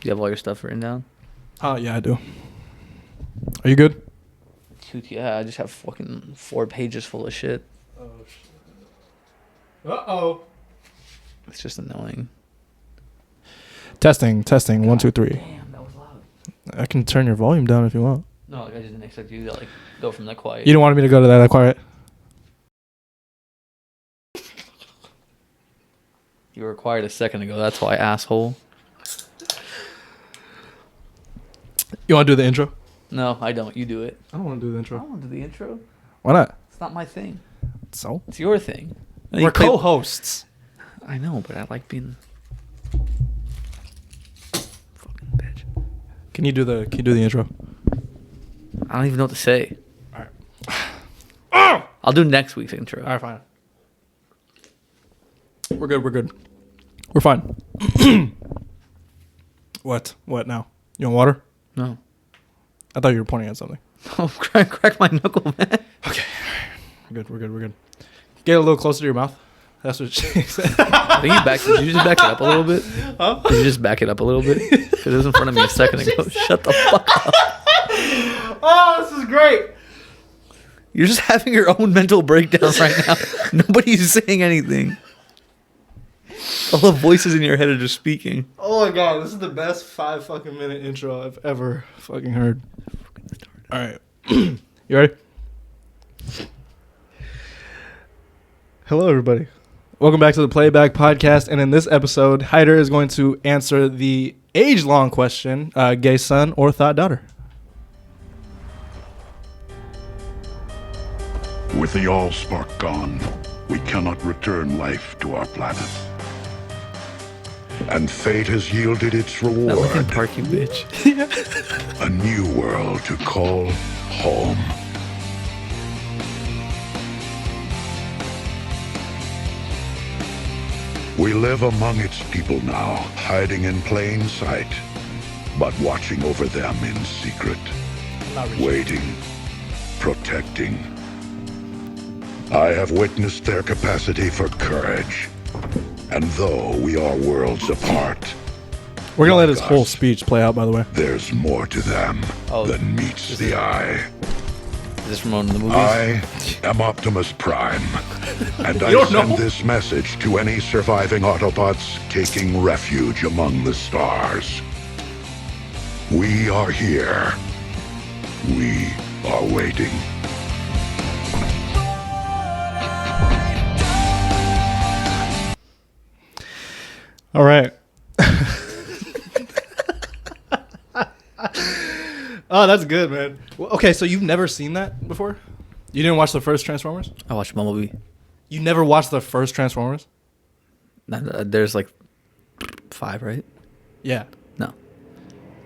you have all your stuff written down? Yeah, I do. Are you good? Dude, yeah, I just have fucking 4 pages full of shit. Oh, shit. Uh-oh. It's just annoying. Testing. 1, 2, 3. Damn, that was loud. I can turn your volume down if you want. No, like, I just didn't expect you to like go from that quiet. You don't want me to go to that quiet? You were quiet a second ago. That's why, asshole. You want to do the intro? No, I don't. You do it. I don't want to do the I intro. don't want to do the intro. Why not? It's not my thing. So? It's your thing. We're co-hosts. I know, but I like being fucking bitch. Can you do the intro? I don't even know what to say. All right. I'll do next week's intro. All right, fine. We're good. We're fine. What now? You want water? No. I thought you were pointing at something. Oh, crack my knuckle, man. Okay. We're good. Get a little closer to your mouth. That's what she said. Did you just back it up a little bit? Huh? Did you just back it up a little bit? Because it was in front of me a second ago. Shut the fuck up. Oh, this is great. You're just having your own mental breakdown right now. Nobody's saying anything. All the voices in your head are just speaking. Oh my god, this is the best 5 fucking minute intro I've ever fucking heard. All right. You ready? Hello, everybody. Welcome back to the Playback Podcast. And in this episode, Hauder is going to answer the age-long question, gay son or thought daughter. With the Allspark gone, we cannot return life to our planet. And fate has yielded its That reward. Linkin Park, you bitch. A new world to call home. We live among its people now, hiding in plain sight, but watching over them in secret, waiting, protecting. I have witnessed their capacity for courage, and though we are worlds apart, We're going to let his whole speech play out, by the way. there's more to them than meets the eye. Is this from one of the movies? I am Optimus Prime, and I send this message to any surviving Autobots taking refuge among the stars. We are here. We are waiting. All right. Oh, that's good, man. Well, okay, so you've never seen that before? You didn't watch the first Transformers? I watched Bumblebee. You never watched the first Transformers? There's like 5, right? Yeah. No.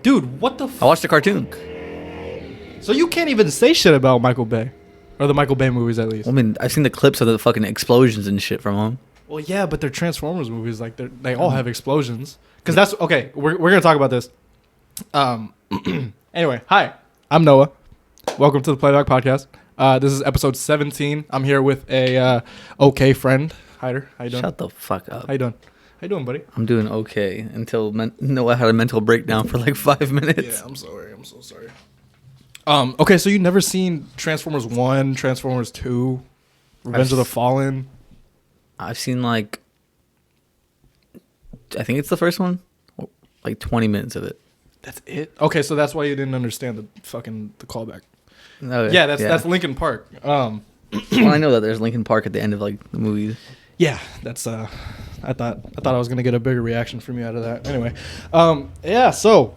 Dude, what the I watched the cartoon. So you can't even say shit about Michael Bay. Or the Michael Bay movies, at least. I mean, I've seen the clips of the fucking explosions and shit from them. Well, yeah, but they're Transformers movies. Like, they all have explosions. Because that's... Okay, we're going to talk about this. Anyway, hi. I'm Noah. Welcome to the Playback Podcast. This is episode 17. I'm here with a okay friend. Hauder, how you doing? Shut the fuck up. How you doing? How you doing, buddy? I'm doing okay until Noah had a mental breakdown for like 5 minutes. Yeah, I'm sorry. I'm so sorry. Okay, so you never seen Transformers 1, Transformers 2, Revenge of the Fallen? I've seen like, I think it's the first one, like 20 minutes of it. That's it? Okay, so that's why you didn't understand the callback. Okay. Yeah, that's Linkin Park. Well, I know that there's Linkin Park at the end of like the movies. Yeah, that's I thought I was gonna get a bigger reaction from you out of that. Anyway, yeah. So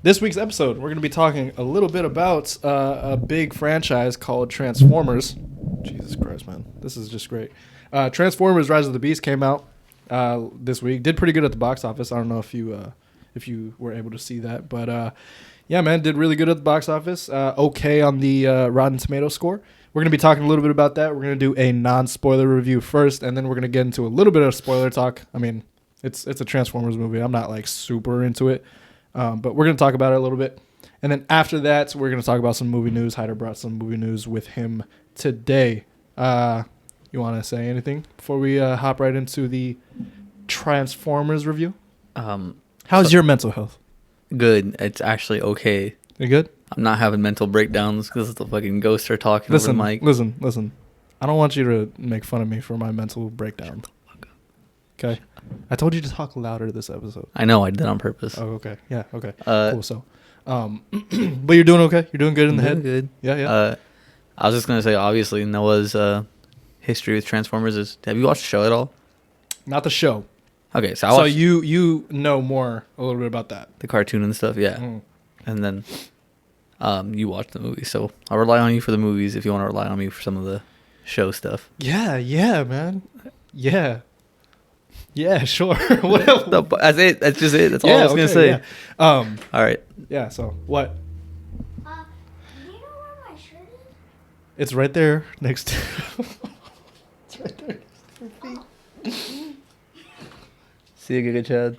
this week's episode, we're gonna be talking a little bit about a big franchise called Transformers. Jesus Christ, man, this is just great. Transformers: Rise of the Beast came out this week. Did pretty good at the box office. I don't know if you were able to see that, but yeah, man, did really good at the box office. Okay on the Rotten Tomatoes score. We're going to be talking a little bit about that. We're going to do a non-spoiler review first, and then we're going to get into a little bit of spoiler talk. I mean, it's a Transformers movie. I'm not like super into it, but we're going to talk about it a little bit. And then after that, we're going to talk about some movie news. Hauder brought some movie news with him today. You want to say anything before we hop right into the Transformers review? How's your mental health? good. It's actually okay. You good? I'm not having mental breakdowns because the fucking ghosts are talking over the mic. Listen. I don't want you to make fun of me for my mental breakdown. Okay. I told you to talk louder this episode. I know, I did on purpose. Oh, okay. Yeah, okay. Cool. So, but you're doing okay? You're doing good in the head? Good. Yeah. I was just going to say, obviously, Noah's history with Transformers is... Have you watched the show at all? Not the show. Okay, so I watched... you know a little bit about that. The cartoon and stuff, yeah. And then you watched the movie. So I'll rely on you for the movies if you want to rely on me for some of the show stuff. Yeah, man. Yeah, sure. Whatever. No, that's it. That's just it. That's all I was going to say. Yeah. All right. Yeah, so what? Do you know where my shirt is? It's right there next to... It's right there next to your feet. See you, Giga Chad.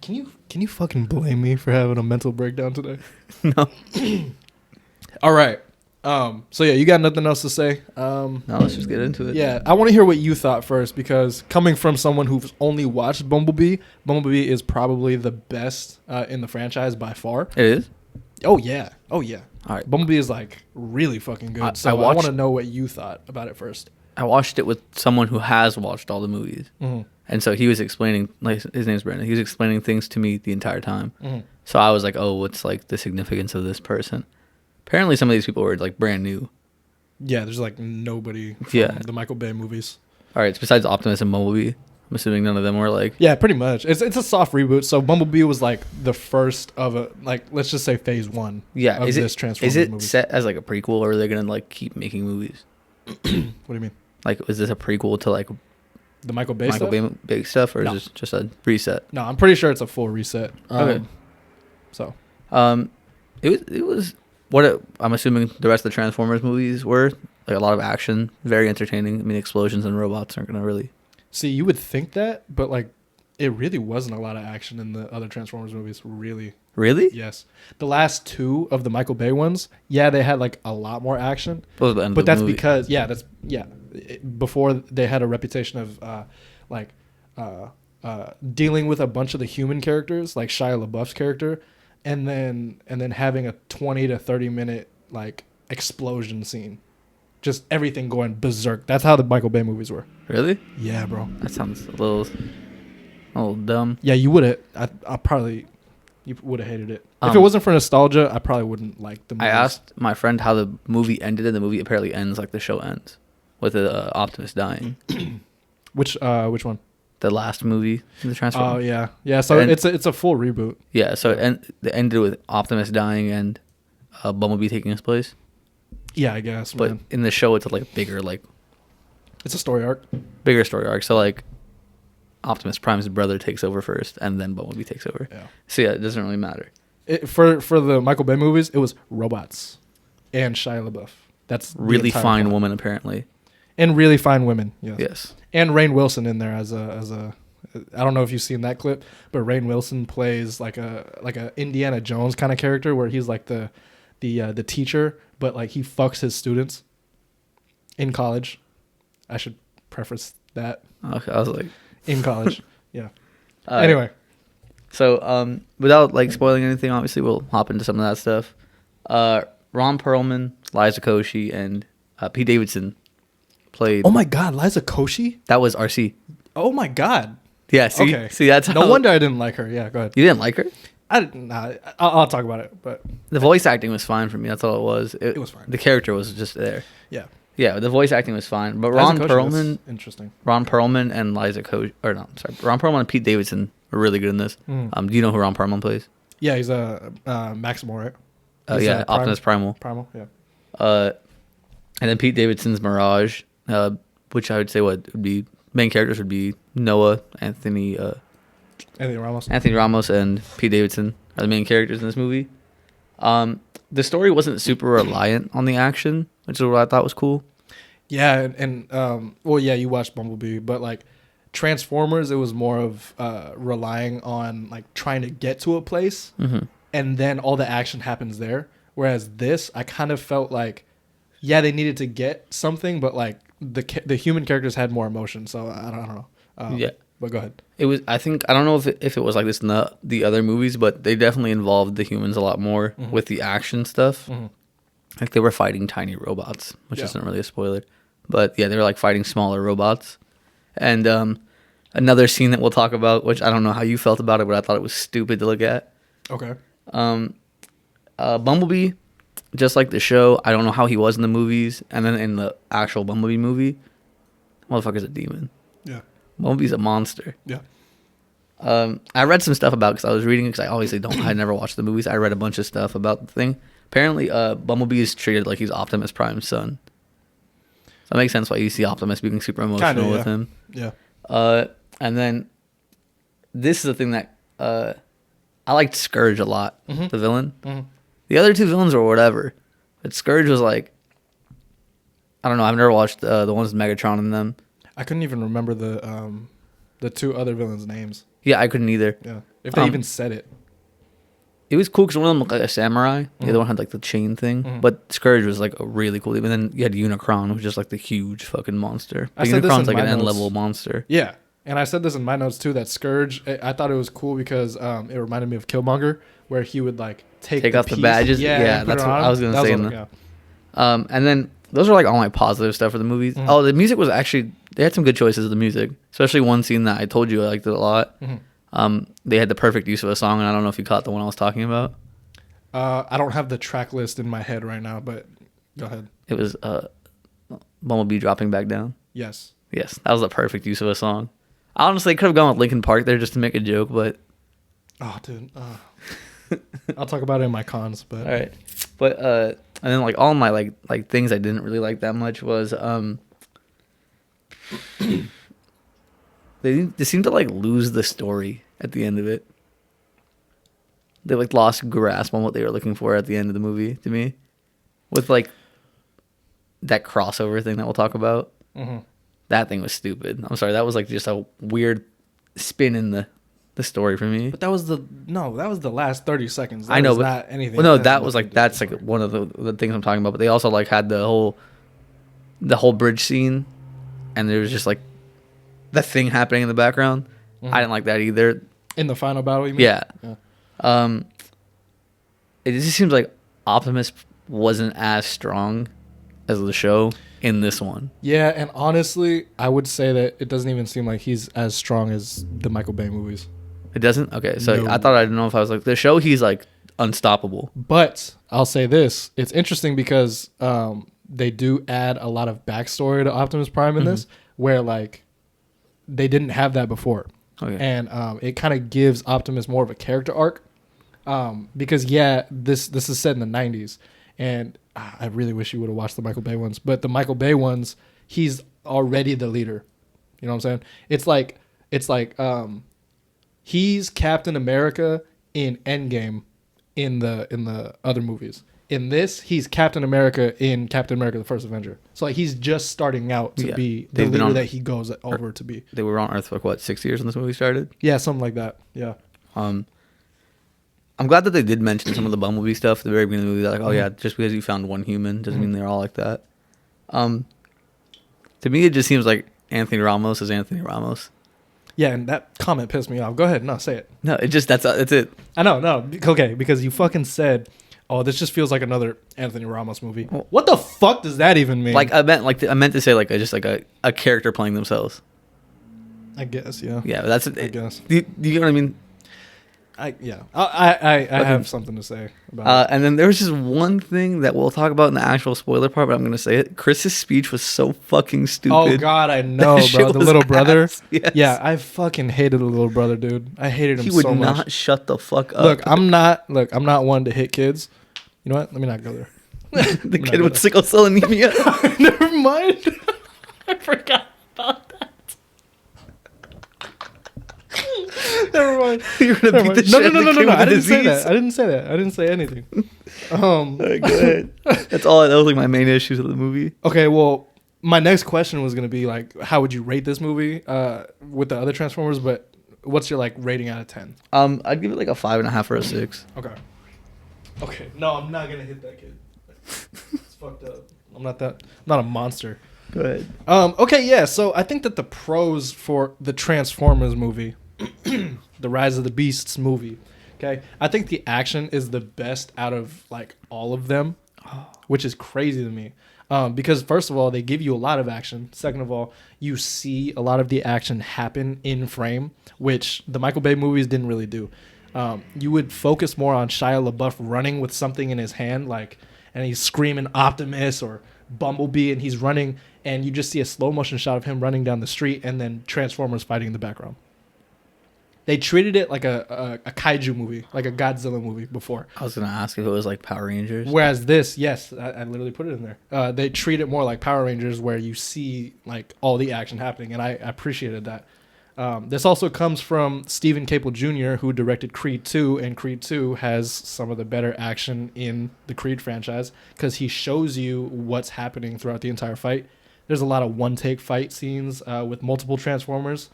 Can you fucking blame me for having a mental breakdown today? No. All right. So yeah, you got nothing else to say? No, let's just get into it. Yeah, I want to hear what you thought first, because coming from someone who's only watched Bumblebee is probably the best in the franchise by far. It is? Oh yeah. All right. Bumblebee is like really fucking good. I I want to know what you thought about it first. I watched it with someone who has watched all the movies. Mm-hmm. And so he was explaining, like, his name's Brandon. He was explaining things to me the entire time. Mm-hmm. So I was like, oh, what's like the significance of this person? Apparently some of these people were like brand new. Yeah, there's like nobody from the Michael Bay movies. All right, so besides Optimus and Bumblebee, I'm assuming none of them were like... Yeah, pretty much. It's a soft reboot. So Bumblebee was like the first of a, like, let's just say phase one of this Transformers movie. Is it movie. set as like a prequel, or are they going to like keep making movies? What do you mean? Like, is this a prequel to like The Michael Bay stuff? Bay stuff, or No. is this just a reset? No, I'm pretty sure it's a full reset. Okay. So. It was what I'm assuming the rest of the Transformers movies were, like a lot of action, very entertaining. I mean, explosions and robots aren't going to really... See, you would think that, but like, it really wasn't a lot of action in the other Transformers movies. Really? Yes. The last two of the Michael Bay ones, yeah, they had like a lot more action. Those are the end But of the that's movie. because, before they had a reputation of dealing with a bunch of the human characters, like Shia LaBeouf's character, and then having a 20 to 30 minute like explosion scene, just everything going berserk. That's how the Michael Bay movies were. Really? Yeah, bro. That sounds a little dumb. Yeah, you would have. I probably you would have hated it if it Um, wasn't for nostalgia. I probably wouldn't like the movies. I asked my friend how the movie ended, and the movie apparently ends like the show ends, with Optimus dying. Which one? The last movie in the Transformers. Oh yeah. So And- it's a full reboot. Yeah, so it ended with Optimus dying and Bumblebee taking his place. Yeah, I guess. But Man. in the show, it's a like bigger Story arc. story arc. So like Optimus Prime's brother takes over first, and then Bumblebee takes over. Yeah. So yeah, it doesn't really matter. For the Michael Bay movies, it was robots and Shia LaBeouf. That's the Really entire fine plot. woman, apparently. And really fine women. Yes. Yes. And Rainn Wilson in there as a. I don't know if you've seen that clip, but Rainn Wilson plays like a Indiana Jones kind of character where he's like the teacher, but like he fucks his students in college. I should preface that. Okay, I was like, In college. Yeah. all right. Anyway. So without like spoiling anything, obviously we'll hop into some of that stuff. Ron Perlman, Liza Koshy, and Pete Davidson played. Oh my God, Liza Koshy? That was RC. Oh my God. Yeah. See, Okay. see, that's No how, wonder I didn't like her. Yeah, go ahead. you didn't like her. I'll talk about it, but The voice acting was fine for me. That's all it was. It was fine. The character was just there. yeah. Yeah, the voice acting was fine. But Liza Ron Koshy, Perlman, that's interesting. Ron Perlman and Liza Koshy, or no, sorry, Ron Perlman and Pete Davidson were really good in this. Do you know who Ron Perlman plays? Yeah, he's a Maximal, right? He's Yeah, Optimus Primal. Primal, yeah. And then Pete Davidson's Mirage, which I would say would be main characters would be Noah, Anthony Ramos, and Pete Davidson are the main characters in this movie. The story wasn't super reliant on the action, which is what I thought was cool. Yeah, and well, yeah, you watched Bumblebee, but like Transformers, it was more of relying on like trying to get to a place, and then all the action happens there. Whereas this, I kind of felt like, yeah, they needed to get something, but like the human characters had more emotion. So I don't know. But go ahead. It was. I think I don't know if it was like this in the other movies, but they definitely involved the humans a lot more with the action stuff. Like they were fighting tiny robots, which isn't really a spoiler. But yeah, they were like fighting smaller robots. And another scene that we'll talk about, which I don't know how you felt about it, but I thought it was stupid to look at. Okay. Bumblebee, just like the show, I don't know how he was in the movies, and then in the actual Bumblebee movie, motherfucker's a demon. Yeah. Bumblebee's a monster. Yeah. I read some stuff about it because I was reading it because I obviously I never watched the movies. I read a bunch of stuff about the thing. Apparently, Bumblebee is treated like he's Optimus Prime's son. So that makes sense why you see Optimus being super emotional with him. Yeah. And then this is the thing that I liked Scourge a lot, the villain. The other two villains were whatever. But Scourge was like, I don't know. I've never watched the ones with Megatron in them. I couldn't even remember the two other villains' names. Yeah, I couldn't either. Yeah. If they even said it. It was cool because one of them looked like a samurai. The other one had like the chain thing. But Scourge was like a really cool. And then you had Unicron, which was just like the huge fucking monster. But Unicron's like an end-level monster. Yeah. And I said this in my notes too, that Scourge, I thought it was cool because it reminded me of Killmonger, where he would like take off the badges. Yeah, that's what I was going to say. And then those are like all my positive stuff for the movies. Oh, the music was actually, they had some good choices of the music, especially one scene that I told you I liked it a lot. They had the perfect use of a song, and I don't know if you caught the one I was talking about. I don't have the track list in my head right now, but go ahead. It was Bumblebee dropping back down. Yes. Yes, that was the perfect use of a song. Honestly, could have gone with Linkin Park there just to make a joke, but... Oh, dude. I'll talk about it in my cons, but... All right. But, and then, like, all my, like things I didn't really like that much was, they seemed to, like, lose the story at the end of it. They, like, lost grasp on what they were looking for at the end of the movie, to me. With, like, that crossover thing that we'll talk about. That thing was stupid. I'm sorry, that was like just a weird spin in the story for me. But that was the last 30 seconds. That I know, was but not anything. Well, no, that was like that's like one of the things I'm talking about. But they also like had the whole bridge scene, and there was just like the thing happening in the background. I didn't like that either. In the final battle, you mean? Yeah. It just seems like Optimus wasn't as strong as the show in this one. Yeah, and honestly, I would say that it doesn't even seem like he's as strong as the Michael Bay movies. It doesn't? Okay, so No. I thought I didn't know if I was like, the show he's like unstoppable. But I'll say this. It's interesting because they do add a lot of backstory to Optimus Prime in this, where like they didn't have that before. Okay. And it kind of gives Optimus more of a character arc. Because this is set in the 90s, and I really wish you would have watched the Michael Bay ones. But the Michael Bay ones, he's already the leader. You know what I'm saying? It's like he's Captain America in Endgame in the other movies. In this, he's Captain America in Captain America: The First Avenger. So like he's just starting out to be the leader that he goes over to be. They were on Earth for what, 6 years when this movie started? Yeah, something like that. Yeah. I'm glad that they did mention some of the Bumblebee stuff at the very beginning of the movie. They're like, oh yeah, just because you found one human doesn't mean they're all like that. To me, it just seems like Anthony Ramos is Anthony Ramos. Yeah, and that comment pissed me off. Go ahead, no, say it. No, it just that's it. I know, no, okay, because you fucking said, "Oh, this just feels like another Anthony Ramos movie." What the fuck does that even mean? Like I meant to say like just like a character playing themselves. I guess, yeah. Yeah, that's it. I guess. Do you get what I mean? I have something to say about it. And then there was just one thing that we'll talk about in the actual spoiler part, but I'm going to say it. Chris's speech was so fucking stupid. Oh, God, I know, That bro. shit The was little brother. ass. Yes. Yeah, I fucking hated the little brother, dude. I hated him He would so much. not shut the fuck up. Look, I'm not one to hit kids. You know what? Let me not go there. The kid with sickle cell anemia. Never mind. I forgot about that. Never mind. You're gonna beat the shit out of the kid with I the didn't say disease. that. I didn't say anything. All right, go ahead. That was like my main issues of the movie. Okay, well, my next question was gonna be like, how would you rate this movie with the other Transformers? But what's your like rating out of 10? I'd give it like a 5.5 or a 6. Okay. Okay. No, I'm not gonna hit that kid. It's fucked up. I'm not a monster. Go ahead. Okay, yeah. So I think that the pros for the Transformers movie, the Rise of the Beasts movie, okay, I think the action is the best out of like all of them, which is crazy to me. Because first of all, they give you a lot of action. Second of all, you see a lot of the action happen in frame, which the Michael Bay movies didn't really do. You would focus more on Shia LaBeouf running with something in his hand, like, and he's screaming Optimus or Bumblebee, and he's running, and you just see a slow motion shot of him running down the street, and then Transformers fighting in the background. They treated it like a kaiju movie, like a Godzilla movie before. I was gonna ask if it was like Power Rangers. Whereas this, yes, I literally put it in there. They treat it more like Power Rangers, where you see like all the action happening, and I appreciated that. This also comes from Stephen Caple Jr., who directed Creed 2, and Creed 2 has some of the better action in the Creed franchise because he shows you what's happening throughout the entire fight. There's a lot of one-take fight scenes with multiple Transformers.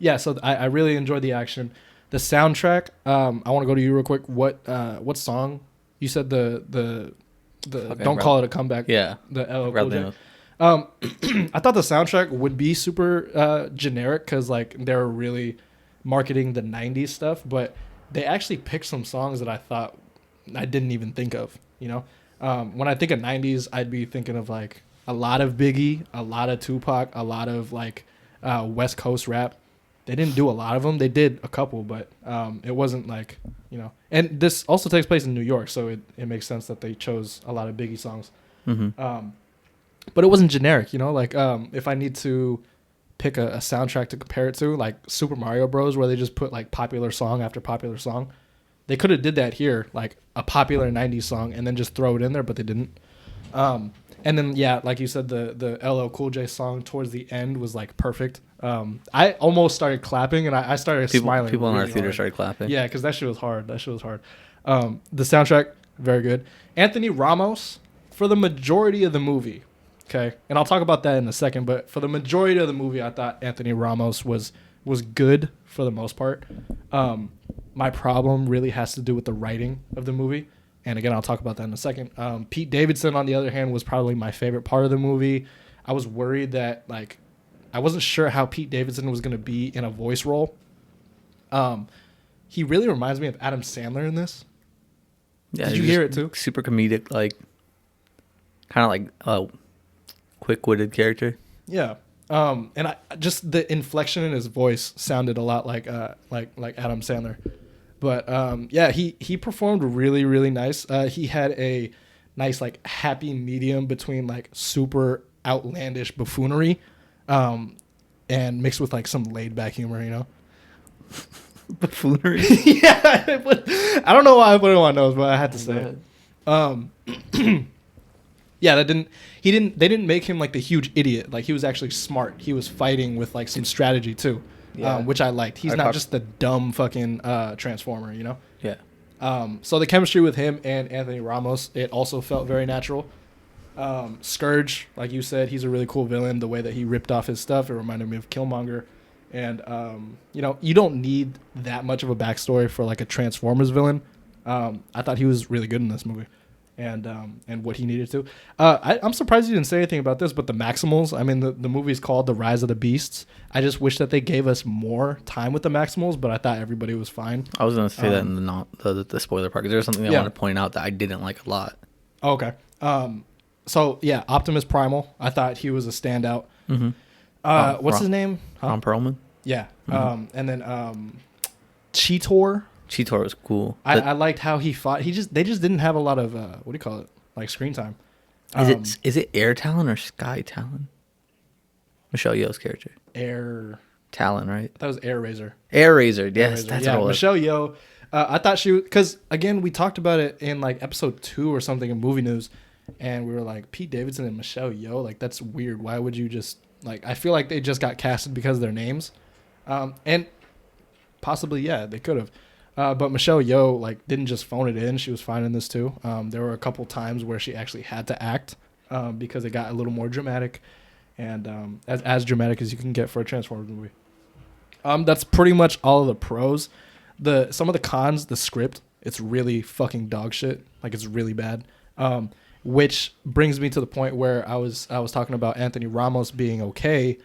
Yeah, so I really enjoyed the action. The soundtrack, I want to go to you real quick. What song? You said the Don't Call It a Comeback. Yeah. The LL Cool J. I thought the soundtrack would be super generic because like they're really marketing the 90s stuff, but they actually picked some songs that I thought I didn't even think of, you know? When I think of 90s, I'd be thinking of like a lot of Biggie, a lot of Tupac, a lot of like West Coast rap. They didn't do a lot of them. They did a couple, but it wasn't like, you know. And this also takes place in New York, so it makes sense that they chose a lot of Biggie songs. Mm-hmm. But it wasn't generic, you know. Like if I need to pick a soundtrack to compare it to, like Super Mario Bros., where they just put like popular song after popular song, they could have did that here, like a popular 90s song, and then just throw it in there, but they didn't. And then, yeah, like you said, the LL Cool J song towards the end was like perfect. I almost started clapping, and I started smiling. People in really our theater hard. started clapping. Yeah, because that shit was hard. The soundtrack, very good. Anthony Ramos, for the majority of the movie, okay, and I'll talk about that in a second, but for the majority of the movie, I thought Anthony Ramos was good for the most part. My problem really has to do with the writing of the movie. And again, I'll talk about that in a second. Pete Davidson, on the other hand, was probably my favorite part of the movie. I was worried that, like, I wasn't sure how Pete Davidson was going to be in a voice role. He really reminds me of Adam Sandler in this. Yeah, Did you hear it too? Super comedic, like, kind of like a quick-witted character. Yeah. And just the inflection in his voice sounded a lot like Adam Sandler. But yeah, he performed really, really nice. He had a nice like happy medium between like super outlandish buffoonery, and mixed with like some laid back humor, you know. Buffoonery. Yeah, I don't know why I put it on my nose, but I had to say it. Yeah, they didn't make him like the huge idiot. Like he was actually smart. He was fighting with like some strategy too. Yeah. Which I liked. He's not just the dumb fucking Transformer, you know? Yeah. So the chemistry with him and Anthony Ramos, it also felt very natural. Scourge, like you said, he's a really cool villain. The way that he ripped off his stuff, it reminded me of Killmonger. And, you know, you don't need that much of a backstory for like a Transformers villain. I thought he was really good in this movie. And what he needed to. I'm surprised you didn't say anything about this, but the Maximals, I mean, the movie's called The Rise of the Beasts. I just wish that they gave us more time with the Maximals, but I thought everybody was fine. I was going to say that in the spoiler part, because there's something I want to point out that I didn't like a lot. Okay. So, yeah, Optimus Primal, I thought he was a standout. Mm-hmm. What's his name? Ron Perlman? Yeah. Mm-hmm. And then Cheetor. Cheetor was cool. I liked how he fought. They just didn't have a lot of what do you call it? Like screen time. Is it Air Talon or Sky Talon? Michelle Yeoh's character. Air Talon, right? That was Air Razor. Air Razor, yes, that's what it was. Michelle Yeoh. I thought she was, because again we talked about it in like episode 2 or something in movie news, and we were like Pete Davidson and Michelle Yeoh, like that's weird. Why would you just like? I feel like they just got casted because of their names, and possibly they could have. But Michelle Yeoh like didn't just phone it in. She was fine in this too. There were a couple times where she actually had to act because it got a little more dramatic, and as dramatic as you can get for a Transformers movie. That's pretty much all of the pros. Some of the cons, the script, it's really fucking dog shit. Like it's really bad. which brings me to the point where I was talking about Anthony Ramos being okay.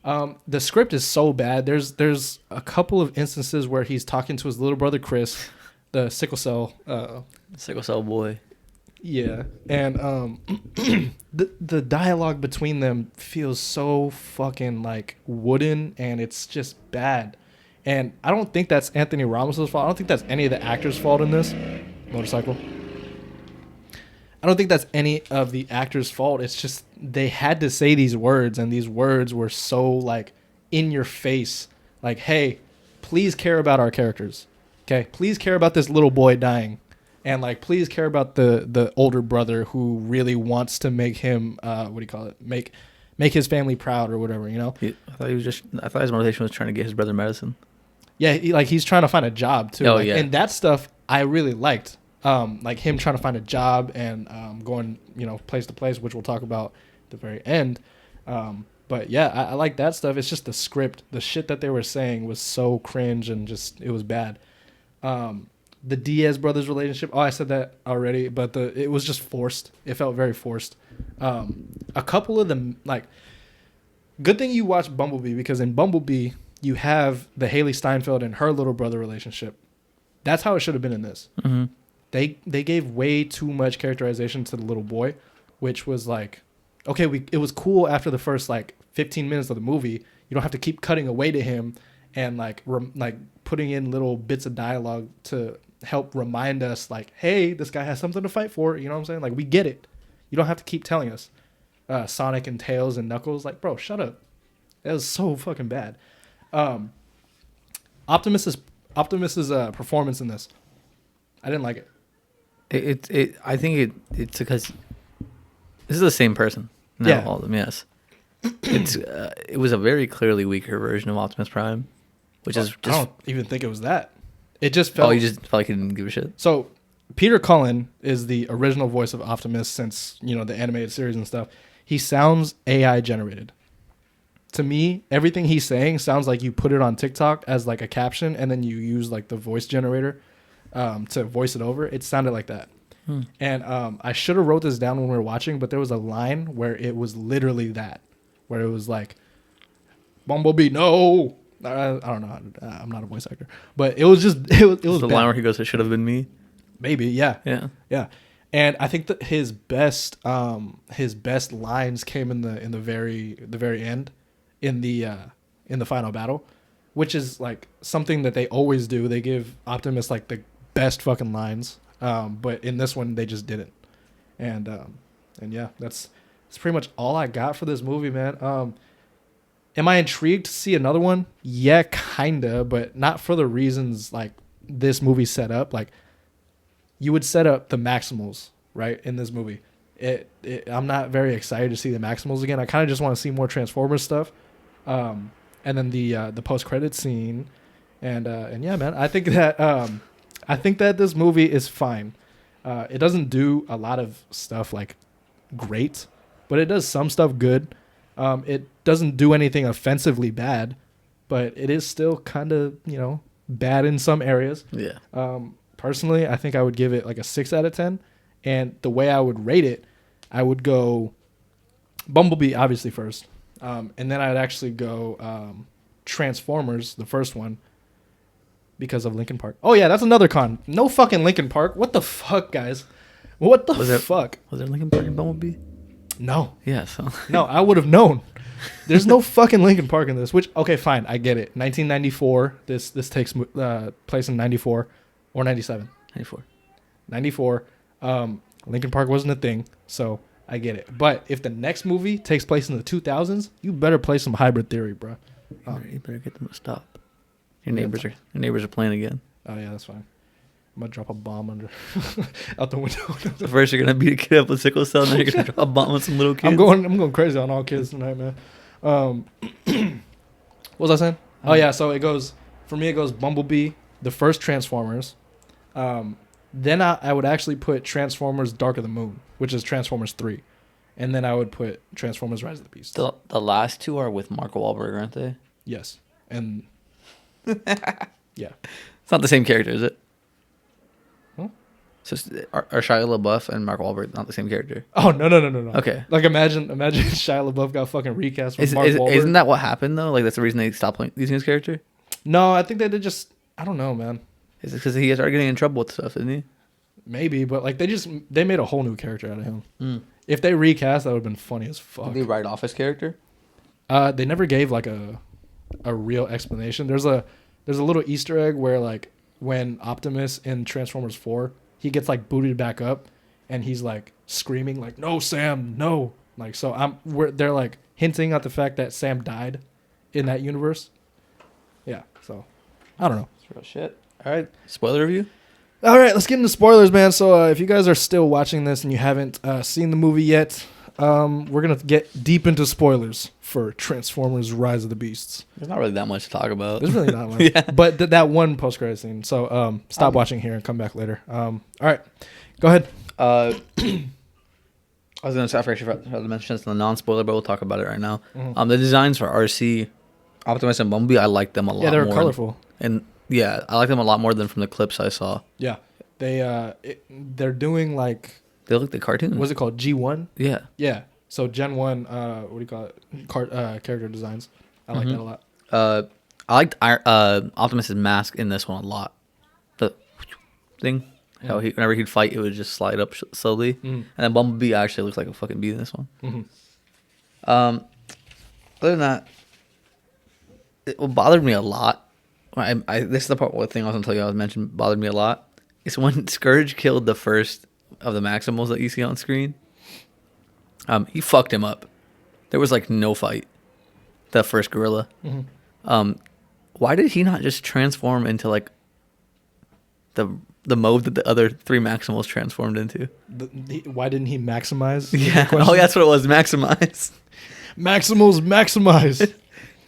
The script is so bad. There's a couple of instances where he's talking to his little brother Chris, the sickle cell boy. Yeah, and the dialogue between them feels so fucking like wooden, and it's just bad. And I don't think that's Anthony Ramos' fault. I don't think that's any of the actors' fault in this motorcycle. I don't think that's any of the actors' fault. It's just they had to say these words, and these words were so like in your face. Like, hey, please care about our characters. Okay, please care about this little boy dying, and like, please care about the older brother who really wants to make him make his family proud or whatever. You know. I thought his motivation was trying to get his brother medicine. Yeah, he's trying to find a job too. Oh, like, yeah. And that stuff I really liked. Like him trying to find a job and going, place to place, which we'll talk about at the very end. But yeah, I like that stuff. It's just the script, the shit that they were saying was so cringe and just it was bad. The Diaz brothers relationship. Oh, I said that already, but it was just forced. It felt very forced. A couple of them, like, good thing you watched Bumblebee, because in Bumblebee you have the Haley Steinfeld and her little brother relationship. That's how it should have been in this. Mm-hmm. They gave way too much characterization to the little boy, which was like, okay, it was cool after the first like 15 minutes of the movie. You don't have to keep cutting away to him and like putting in little bits of dialogue to help remind us like, hey, this guy has something to fight for. You know what I'm saying? Like, we get it. You don't have to keep telling us. Sonic and Tails and Knuckles, like, bro, shut up. That was so fucking bad. Optimus's performance in this, I didn't like it. I think it's because this is the same person. No, Yeah. all of them. Yes, it was a very clearly weaker version of Optimus Prime, which is just. I don't even think it was that. It just felt. Oh, you just felt like he didn't give a shit. So Peter Cullen is the original voice of Optimus since the animated series and stuff. He sounds AI generated. To me, everything he's saying sounds like you put it on TikTok as like a caption, and then you use like the voice generator to voice it over. It sounded like that. And I should have wrote this down when we were watching, but there was a line where it was literally that, where it was like, Bumblebee, no. I don't know. I'm not a voice actor, but it was just it was the bad. line where he goes, "It should have been me." Maybe, yeah. Yeah. And I think that his best lines came in the very end, in the final battle, which is like something that they always do. They give Optimus like the best fucking lines, but in this one they just didn't. And yeah, that's pretty much all I got for this movie, man. Am I intrigued to see another one? Yeah, kinda, but not for the reasons like this movie set up. Like, you would set up the Maximals, right, in this movie. I'm not very excited to see the Maximals again. I kind of just want to see more Transformers stuff. And then the post-credit scene. And yeah, man, I think that this movie is fine. It doesn't do a lot of stuff like great, but it does some stuff good. It doesn't do anything offensively bad, but it is still kind of, bad in some areas. Yeah. Personally, I think I would give it like a 6 out of 10. And the way I would rate it, I would go Bumblebee, obviously, first. And then I'd actually go Transformers, the first one, because of Linkin Park. Oh, yeah, that's another con. No fucking Linkin Park. What the fuck, guys? What the fuck? Was there Linkin Park in Bumblebee? No. Yeah, so. No, I would have known. There's no fucking Linkin Park in this, which, okay, fine, I get it. 1994, this takes place in 94 or 97. 94. Linkin Park wasn't a thing, so I get it. But if the next movie takes place in the 2000s, you better play some Hybrid Theory, bro. You better get them to stop. Your neighbors are playing again. Oh, yeah, that's fine. I'm going to drop a bomb out the window. So first you're going to beat a kid up with sickle cell, and then you're going to drop a bomb on some little kids. I'm going crazy on all kids tonight, man. What was I saying? Oh, yeah, so it goes Bumblebee, the first Transformers. Then I would actually put Transformers Dark of the Moon, which is Transformers 3. And then I would put Transformers Rise of the Beast. The last two are with Mark Wahlberg, aren't they? Yes. And yeah. It's not the same character, is it? Huh? So are Shia LaBeouf and Mark Wahlberg not the same character? Oh no. Okay. Like imagine Shia LaBeouf got fucking recast with Mark Wahlberg. Isn't that what happened though? Like that's the reason they stopped using his character. No, I think they did just. I don't know, man. Is it because he started getting in trouble with stuff, didn't he? Maybe, but like they made a whole new character out of him. Mm. If they recast, that would have been funny as fuck. Did they write off his character? They never gave like a real explanation. There's a little Easter egg where like when Optimus in Transformers 4, he gets like booted back up, and he's like screaming like, "No, Sam, no!" Like so, they're like hinting at the fact that Sam died in that universe. Yeah, so I don't know. That's real shit. All right, spoiler review. All right, let's get into spoilers, man. So if you guys are still watching this and you haven't seen the movie yet, we're gonna get deep into spoilers for Transformers: Rise of the Beasts. There's not really that much to talk about. There's really not much. Yeah. But that one post-credit scene. So stop watching here and come back later. All right, go ahead. I was gonna say I forgot to mention this in the non-spoiler, but we'll talk about it right now. Mm-hmm. The designs for RC, Optimus, and Bumblebee, I like them a lot. Yeah, they're more. colorful. And yeah, I like them a lot more than from the clips I saw. Yeah, they're doing like, They look like the cartoon. what's it called? G1. Yeah. Yeah. So Gen 1, what do you call it? Character designs. I like that a lot. I liked Optimus's mask in this one a lot. The thing, how whenever he'd fight, it would just slide up slowly. And then Bumblebee actually looks like a fucking bee in this one. Other than that, it bothered me a lot. This is the one thing I was gonna tell you. I was mentioned bothered me a lot. It's when Scourge killed the first of the Maximals that you see on screen. He fucked him up. There was like no fight. The first gorilla. Why did he not just transform into like the mode that the other three Maximals transformed into? Why didn't he maximize? Yeah. Oh, that's what it was. Maximize. Maximals maximize.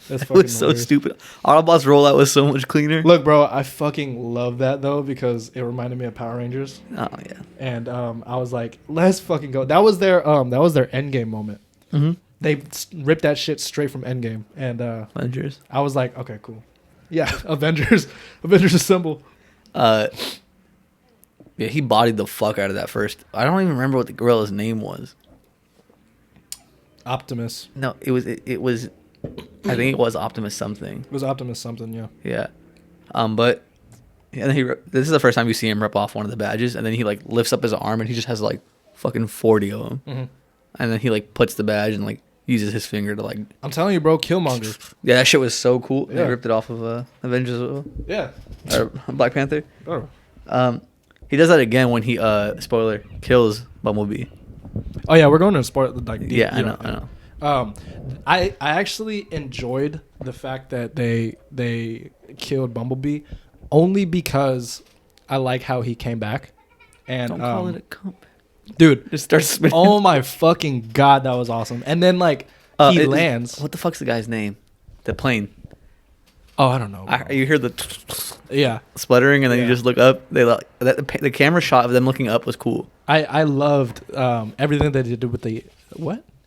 That's It fucking was so hilarious. stupid. Autobots rollout was so much cleaner. Look, bro, I fucking love that though because it reminded me of Power Rangers, Oh yeah. and I was like, let's fucking go. That was their Endgame moment. They ripped that shit straight from Endgame, and Avengers. I was like, okay, cool. Yeah, Avengers assemble. Yeah, he bodied the fuck out of that first. I don't even remember what the gorilla's name was. Optimus. No, it was. I think it was Optimus something. It was Optimus something, yeah. Yeah. But and then this is the first time you see him rip off one of the badges, and then he like lifts up his arm and he just has like fucking 40 of them. And then he like puts the badge and like uses his finger to like. I'm telling you, bro, Killmonger. Yeah, that shit was so cool. Yeah. They ripped it off of Avengers as well. Yeah. Or Black Panther. Oh. He does that again when he spoiler kills Bumblebee. Oh yeah, we're going to spoil like deep, Yeah, you I know. I actually enjoyed the fact that they killed Bumblebee only because I like how he came back. And Don't call it a comeback. dude, Just starts spinning. oh my fucking god, that was awesome. And then like he lands. What the fuck's the guy's name? The plane. Oh, I don't know. You hear the Yeah. sputtering, and then Yeah. you just look up. The camera shot of them looking up was cool. I loved everything that they did with the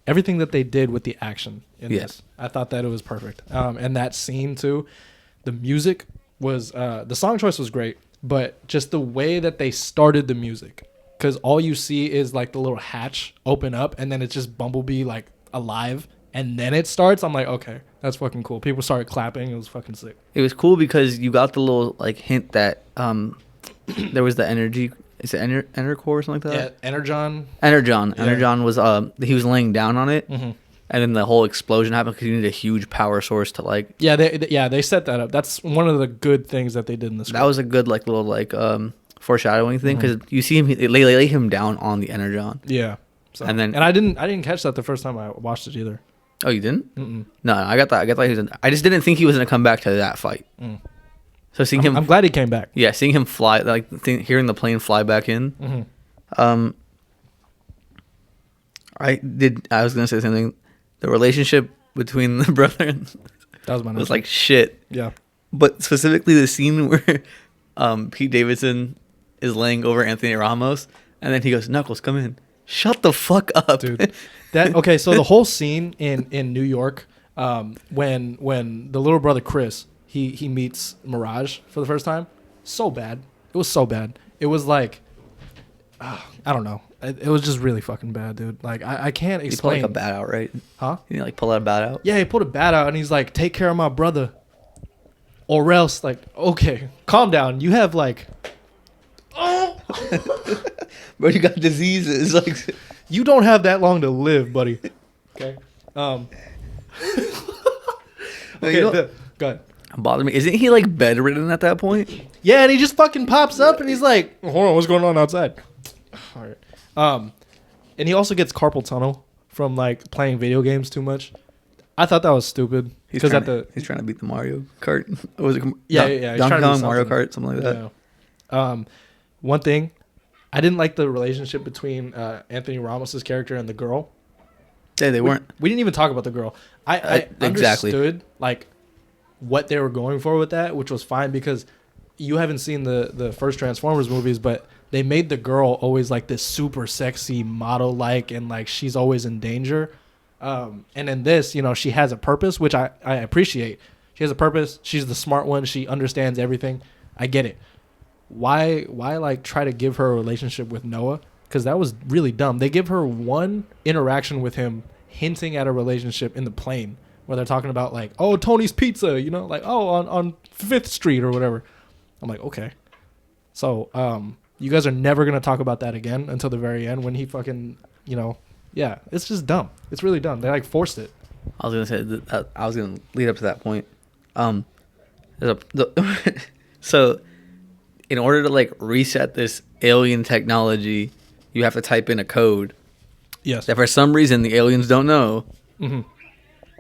everything that they did with the action in this. I thought that it was perfect. And that scene too, the music was the song choice was great, but just the way that they started the music, because all you see is like the little hatch open up, and then it's just Bumblebee like alive, and then it starts. I'm like, okay, that's fucking cool. People started clapping. It was fucking sick. It was cool because you got the little like hint that there was the energy. Is it Enercore or something like that? Yeah, Energon. Energon. Yeah. Energon was he was laying down on it, and then the whole explosion happened because you need a huge power source to like. Yeah, they set that up. That's one of the good things that they did in the script. That was a good like little like foreshadowing thing because you see him they lay him down on the Energon. Yeah. So, And then- I didn't catch that the first time I watched it either. Oh, you didn't? No, I got that. He was. I just didn't think he was gonna come back to that fight. So seeing him, I'm glad he came back. yeah, seeing him fly, like hearing the plane fly back in. I was gonna say something. The relationship between the brother and That was my was next like shit. yeah. But specifically the scene where Pete Davidson is laying over Anthony Ramos, and then he goes, "Knuckles, come in." Shut the fuck up, Dude. That okay, so the whole scene in New York, when the little brother Chris, he meets Mirage for the first time, so bad. It was so bad. It was like I don't know. It was just really fucking bad, dude. Like I can't He pulled explain. like a bat out, right? Huh? He didn't like pull out a bat out. Yeah, he pulled a bat out and he's like, "Take care of my brother, or else." Like, okay, calm down. You have like, Bro, you got diseases. Like, you don't have that long to live, buddy. Okay. Okay. Go ahead. bothered me. Isn't he like bedridden at that point? Yeah, and he just fucking pops up and he's like, "Hold on, what's going on outside?" All right. And he also gets carpal tunnel from like playing video games too much. I thought that was stupid He's because he's trying to beat the Mario Kart. Was it? Yeah. He's Donkey trying to do Kong, Mario something. Kart, something like that. Yeah. One thing, I didn't like the relationship between Anthony Ramos's character and the girl. Yeah, they weren't. We didn't even talk about the girl. I Exactly. understood like what they were going for with that, which was fine because you haven't seen the first Transformers movies, but they made the girl always like this super sexy model like, and like she's always in danger. And in this, you know, she has a purpose, which I appreciate. She has a purpose. She's the smart one. She understands everything. I get it. Why like try to give her a relationship with Noah? Because that was really dumb. They give her one interaction with him hinting at a relationship in the plane where they're talking about like, oh, Tony's Pizza, you know, like, oh, on 5th Street or whatever. I'm like, okay. So you guys are never going to talk about that again until the very end when he fucking, you know, yeah, it's just dumb. It's really dumb. They like forced it. I was gonna say that I was gonna lead up to that point. So, in order to like reset this alien technology, you have to type in a code Yes. that for some reason the aliens don't know. Mm-hmm.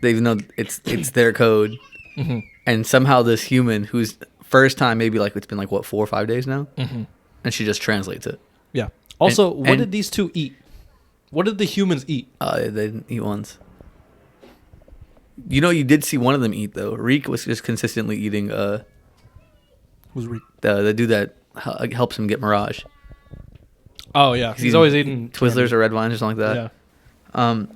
They know it's their code, Mm-hmm. and somehow this human who's first time maybe like it's been like what 4 or 5 days now, Mm-hmm. and she just translates it. Yeah. Also, what and- did these two eat? What did the humans eat? They didn't eat once. You know, you did see one of them eat though. Reek was just consistently eating Was Reek? the dude that helps him get Mirage. Oh yeah, he's always eating Twizzlers or red vines or something like Yeah. that.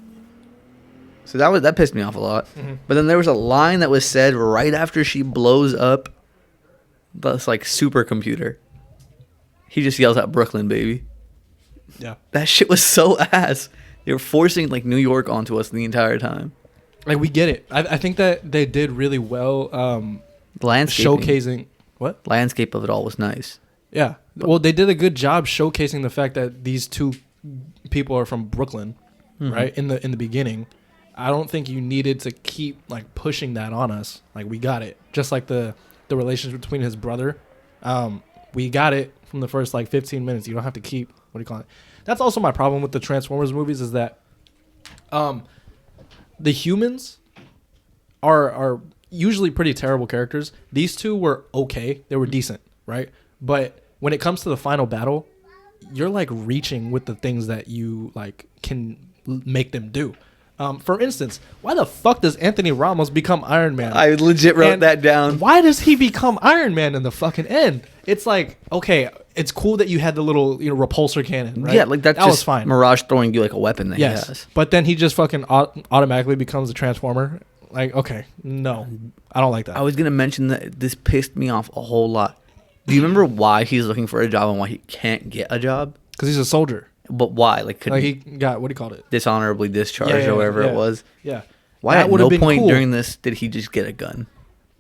So that pissed me off a lot. Mm-hmm. But then there was a line that was said right after she blows up this like supercomputer. He just yells out Brooklyn, baby. Yeah. That shit was so ass. They were forcing like New York onto us the entire time. Like we get it. I think that they did really well The landscape showcasing what? landscape of it all was nice. Yeah. Well, they did a good job showcasing the fact that these two people are from Brooklyn, right? In the beginning. I don't think you needed to keep like pushing that on us. Like we got it. Just like the relationship between his brother. We got it from the first like 15 minutes. You don't have to keep what do you call it? That's also my problem with the Transformers movies is that the humans are usually pretty terrible characters. These two were okay. They were decent, right? But when it comes to the final battle, you're like reaching with the things that you like can make them do. For instance, why the fuck does Anthony Ramos become Iron Man? I legit wrote And that down. Why does he become Iron Man in the fucking end? It's like, okay, it's cool that you had the little, you know, repulsor cannon, right? Yeah, like that was just fine. Mirage throwing you like a weapon that he Yes, has. but then he just fucking automatically becomes a Transformer. Like, okay, no, I don't like that. I was gonna mention that this pissed me off a whole lot. Do you remember why he's looking for a job and why he can't get a job? Because he's a soldier. But why? Like, could Like he he got what do you call it? dishonorably discharged or whatever it was? Yeah. Why That at would've no been point cool. during this did he just get a gun?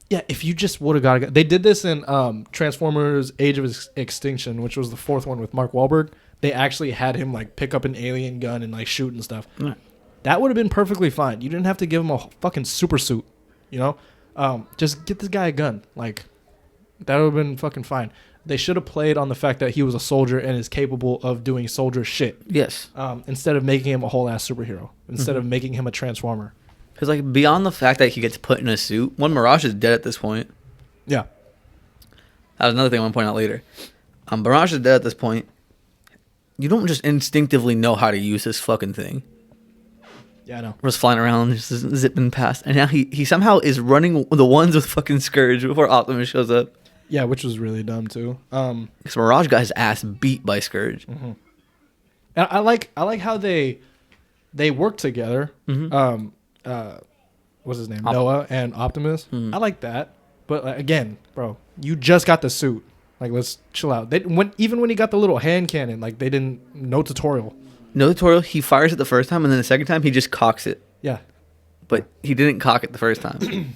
Yeah, if you just would have got it. They did this in Transformers Age of Extinction, which was the fourth one with Mark Wahlberg. They actually had him like pick up an alien gun and like shoot and stuff. Mm. That would have been perfectly fine. You didn't have to give him a fucking super suit, you know? Just get this guy a gun. Like, that would have been fucking fine. They should have played on the fact that he was a soldier and is capable of doing soldier shit. Yes. Instead of making him a whole ass superhero. Instead of making him a transformer. Because, like, beyond the fact that he gets put in a suit, one Mirage is dead at this point. Yeah. That was another thing I want to point out later. Mirage is dead at this point. You don't just instinctively know how to use this fucking thing. Yeah, I know. Was flying around, just zipping past. And now he somehow is running the ones with fucking Scourge before Optimus shows up. Yeah, which was really dumb too. Because Mirage got his ass beat by Scourge. And I like how they work together. What's his name? Noah and Optimus. I like that. But again, bro, you just got the suit. Like, let's chill out. Even when he got the little hand cannon, like they didn't no tutorial. No tutorial. He fires it the first time, and then the second time he just cocks it. Yeah. But he didn't cock it the first time.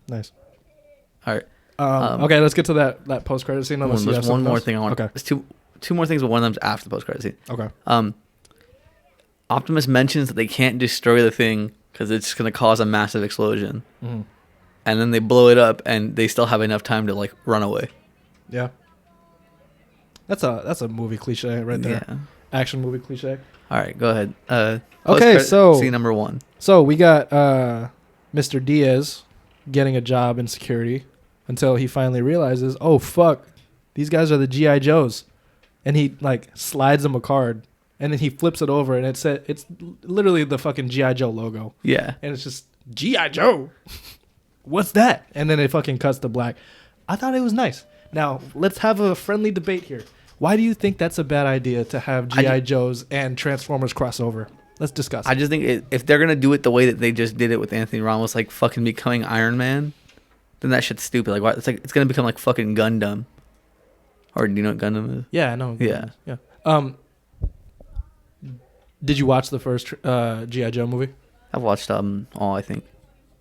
Nice. All right. Okay, let's get to that post credit scene. There's one more thing I want. Okay. There's two more things, but one of them's after the post credit scene. Okay. Optimus mentions that they can't destroy the thing because it's going to cause a massive explosion. Mm-hmm. And then they blow it up, and they still have enough time to like run away. Yeah. That's a movie cliche right there. Yeah. Action movie cliche. All right, go ahead. Okay, so scene number 1. So we got Mr. Diaz getting a job in security until he finally realizes, oh fuck, these guys are the GI Joes, and he like slides them a card, and then he flips it over, and it's literally the fucking GI Joe logo. Yeah. And it's just GI Joe. What's that? And then it fucking cuts to black. I thought it was nice. Now let's have a friendly debate here. Why do you think that's a bad idea to have GI Joes and Transformers crossover? Let's discuss. I just think if they're gonna do it the way that they just did it with Anthony Ramos, like fucking becoming Iron Man, then that shit's stupid. Like, why? It's gonna become like fucking Gundam. Or do you know what Gundam is? Yeah, I know. Yeah. Yeah. Did you watch the first GI Joe movie? I've watched all, I think.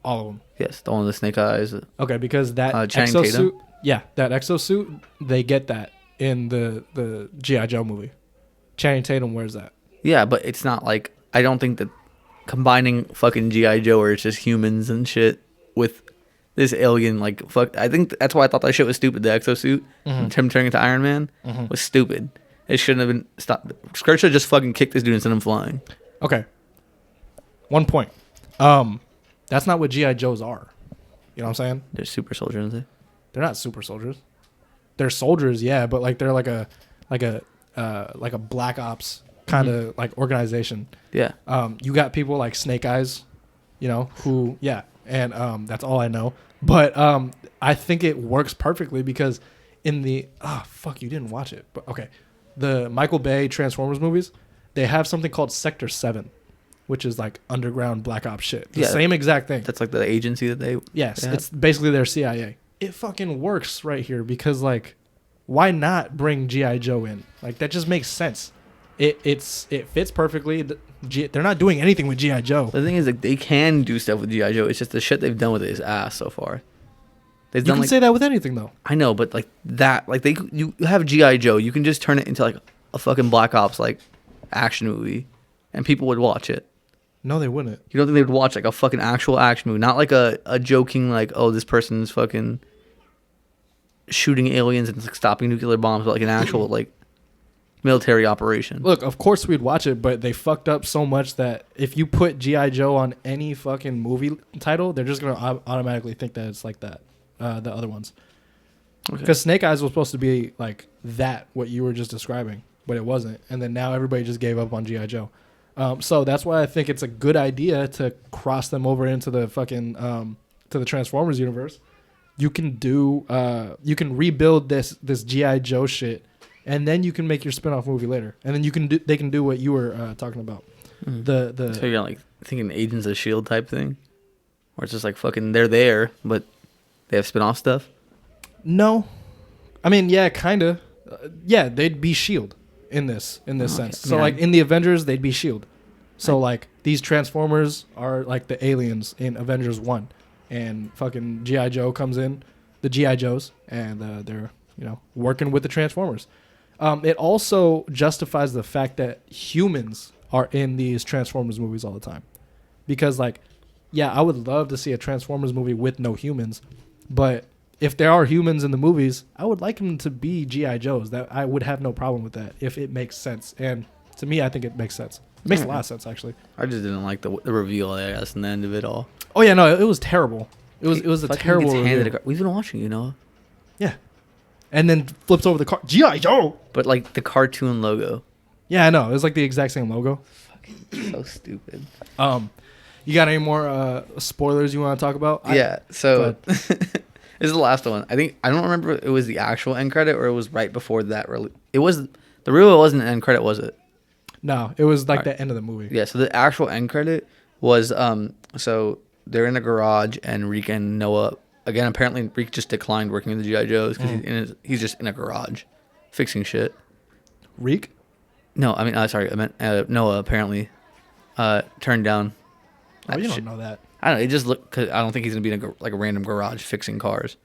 All of them. Yes, the one with the snake eyes. Okay, because that Channing exosuit. Tatum? Yeah, that exosuit. They get that in the GI Joe movie. Channing Tatum wears that. Yeah, but it's not like, I don't think that combining fucking G.I. Joe where it's just humans and shit with this alien, like, fuck, I think that's why I thought that shit was stupid. The exosuit, and him turning into Iron Man, was stupid. It shouldn't have been stopped. Kurt should have just fucking kicked this dude and sent him flying. Okay. 1 point. That's not what G.I. Joes are. You know what I'm saying? They're super soldiers, aren't they? They're not super soldiers. They're soldiers, yeah, but like they're like a black ops kind of like organization. Yeah. You got people like Snake Eyes, you know, who and that's all I know. But I think it works perfectly because in the you didn't watch it. But okay. The Michael Bay Transformers movies, they have something called Sector 7, which is like underground black ops shit. The same exact thing. That's like the agency that they it's basically their CIA. It fucking works right here because like why not bring G.I. Joe in? Like that just makes sense. It fits perfectly. They're not doing anything with G.I. Joe. The thing is, like, they can do stuff with G.I. Joe. It's just the shit they've done with it is ass so far. You can say that with anything though. I know, but like that, like you have G.I. Joe, you can just turn it into like a fucking Black Ops like action movie, and people would watch it. No, they wouldn't. You don't think they would watch like a fucking actual action movie, not like a joking like, oh, this person's fucking shooting aliens and like stopping nuclear bombs, but like an actual like military operation. Look, of course we'd watch it, but they fucked up so much that if you put G.I. Joe on any fucking movie title, they're just gonna automatically think that it's like that. The other ones, because Snake Eyes was supposed to be like that, what you were just describing, but it wasn't, and then now everybody just gave up on G.I. Joe. So that's why I think it's a good idea to cross them over into the fucking to the Transformers universe. You can you can rebuild this G.I. Joe shit, and then you can make your spin-off movie later, and then they can do what you were talking about. So you're like thinking Agents of S.H.I.E.L.D. type thing, where it's just like fucking they're there, but they have spin-off stuff? No. I mean, yeah, kind of. Yeah, they'd be S.H.I.E.L.D. in this sense. So, like, in the Avengers, they'd be S.H.I.E.L.D. So, like, these Transformers are, like, the aliens in Avengers 1. And fucking G.I. Joe comes in, the G.I. Joes, and they're, working with the Transformers. It also justifies the fact that humans are in these Transformers movies all the time. Because, like, yeah, I would love to see a Transformers movie with no humans. But if there are humans in the movies, I would like them to be G.I. Joes. That I would have no problem with that if it makes sense. And to me, I think it makes sense. It makes a lot of sense, actually. I just didn't like the reveal, I guess, in the end of it all. Oh, yeah, no, it was terrible. It was a terrible reveal. We've been watching, Yeah. And then flips over the car. G.I. Joe! But, like, the cartoon logo. Yeah, I know. It was like the exact same logo. Fucking so stupid. You got any more spoilers you want to talk about? Yeah, so this is the last one. I don't remember if it was the actual end credit or it was right before that. It was the real. It wasn't an end credit, was it? No, it was like the end of the movie. Yeah, so the actual end credit was so they're in a garage and Rika and Noah again, apparently Reek just declined working with the G.I. Joes because he's just in a garage fixing shit. Reek? No, I mean, sorry, I meant Noah apparently turned down. Oh, you shit. don't know that. I don't know. It just look. Cause I don't think he's gonna be in a random garage fixing cars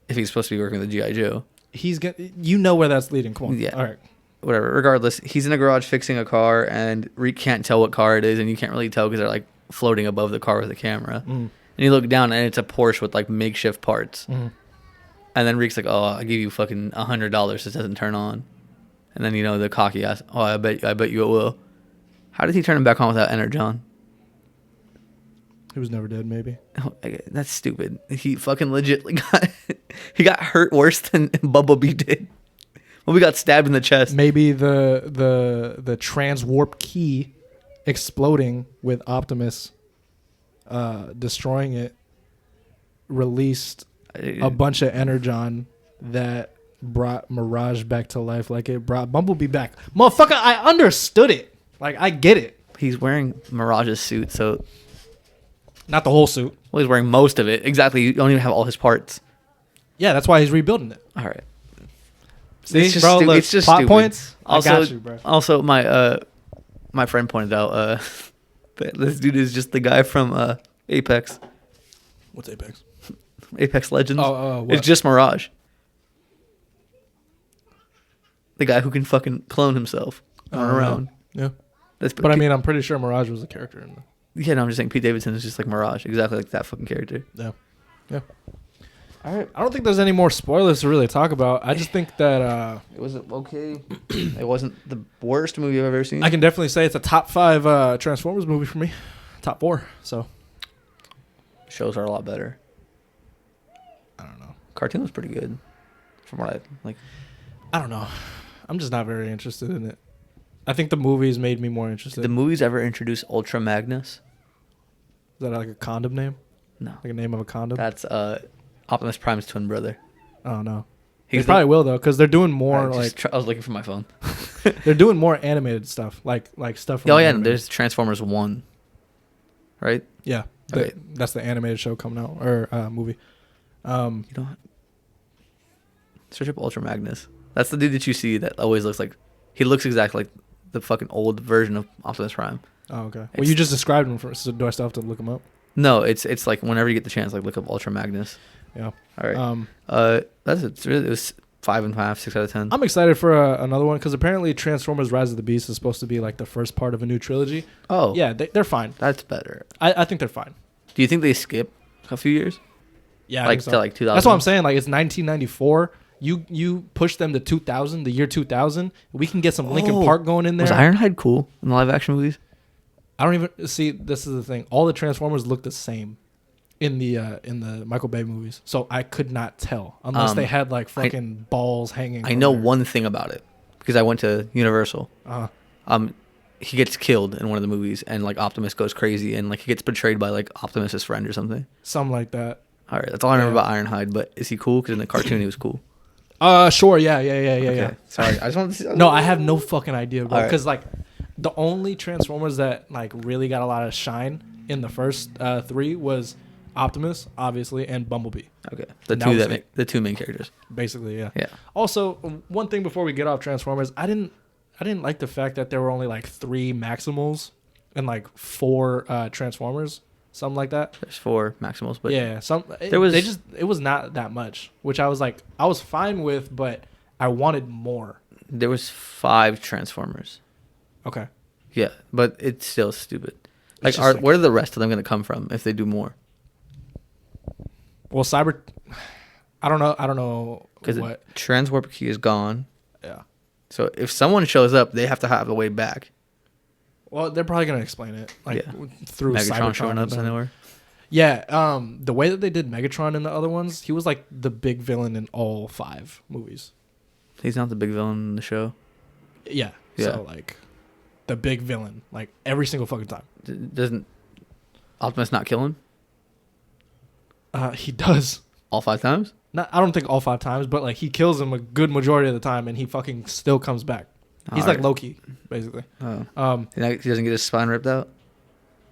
if he's supposed to be working with the G.I. Joe. You know where that's leading. Come on. Yeah. All right. Whatever. Regardless, he's in a garage fixing a car, and Reek can't tell what car it is, and you can't really tell because they're like floating above the car with a camera. And you look down, and it's a Porsche with like makeshift parts. And then Reek's like, "Oh, I'll give you fucking $100. This doesn't turn on." And then the cocky ass, "Oh, I bet you it will." How did he turn him back on without Energon? He was never dead, maybe. Oh, that's stupid. He fucking legit he got hurt worse than Bumblebee did. Bumblebee got stabbed in the chest. Maybe the transwarp key exploding with Optimus destroying it released a bunch of Energon that brought Mirage back to life like it brought Bumblebee back. Motherfucker, I understood it. Like, I get it. He's wearing Mirage's suit, so... Not the whole suit. Well, he's wearing most of it. Exactly. You don't even have all his parts. Yeah, that's why he's rebuilding it. All right. See, it's just bro, look, it's just plot stupid. points. Also, I got you, bro. Also, my friend pointed out that this dude is just the guy from Apex. What's Apex? Apex Legends. What? It's just Mirage. The guy who can fucking clone himself and run around. Yeah. That's, But I mean, I'm pretty sure Mirage was a character in the... Yeah, no, I'm just saying Pete Davidson is just like Mirage, exactly like that fucking character. Yeah. Yeah. All right. I don't think there's any more spoilers to really talk about. I just think that It wasn't okay. It wasn't the worst movie I've ever seen. I can definitely say it's a top 5 Transformers movie for me. Top 4. So Shows are a lot better. I don't know. Cartoon was pretty good, from what I like. I don't know. I'm just not very interested in it. I think the movies made me more interested. Did the movies ever introduce Ultra Magnus? Is that like a condom name? No. Like a name of a condom? That's Optimus Prime's twin brother. Oh no. He They probably will though, because they're doing more I was looking for my phone. they're doing more animated stuff, like stuff. From Oh yeah, animated. there's Transformers 1, right? Yeah, Okay. that's the animated show coming out or movie. You don't search up Ultra Magnus. That's the dude that you see that always looks like he looks exactly like the fucking old version of Optimus Prime. Oh okay. Well, you just described him for. So do I still have to look him up? No, it's like whenever you get the chance, like look up Ultra Magnus. Yeah. All right. That's it. It was 5.5, 6 out of 10. I'm excited for another one because apparently Transformers: Rise of the Beast is supposed to be like the first part of a new trilogy. Oh Yeah, they're fine. that's better. I think they're fine. Do you think they skip a few years? Yeah, I Like think so. to like 2000. That's what I'm saying. Like it's 1994. You push them to 2000, the year 2000. We can get some Linkin Park going in there. Was Ironhide cool in the live action movies? I don't even see. This is the thing. All the Transformers look the same in the Michael Bay movies, so I could not tell unless they had like fucking balls hanging. I know from one thing about it because I went to Universal. Uh-huh. He gets killed in one of the movies, and like Optimus goes crazy, and like he gets betrayed by like Optimus's friend or something. Something like that. All right, that's all I remember about Ironhide. But is he cool? Because in the cartoon he was cool. Sure. Yeah. Okay. Sorry, I just wanted to see. No, I have no fucking idea, bro. All right. Because like the only Transformers that like really got a lot of shine in the first 3 was Optimus, obviously, and Bumblebee. Okay, the two main characters. Basically, yeah. Yeah. Also, one thing before we get off Transformers, I didn't like the fact that there were only like 3 Maximals and like 4 Transformers, something like that. There's 4 Maximals, but Yeah, it was not that much, which I was fine with, but I wanted more. there was 5 Transformers. Okay. Yeah, but it's still stupid. Like, just like- where are the rest of them going to come from if they do more? Well, I don't know Because what. Transwarp Key is gone. Yeah. So if someone shows up, they have to have a way back. Well, they're probably gonna explain it like Yeah. through Megatron Cybertron showing or up something. anywhere. Yeah, the way that they did Megatron in the other ones, he was like the big villain in all 5 movies. He's not the big villain in the show. Yeah. Yeah. So like the big villain, like every single fucking time. Doesn't Optimus not kill him He does. all 5 times? I don't think all 5 times, but like he kills him a good majority of the time, and he fucking still comes back. He's like Alright. Loki, basically. Oh. He doesn't get his spine ripped out?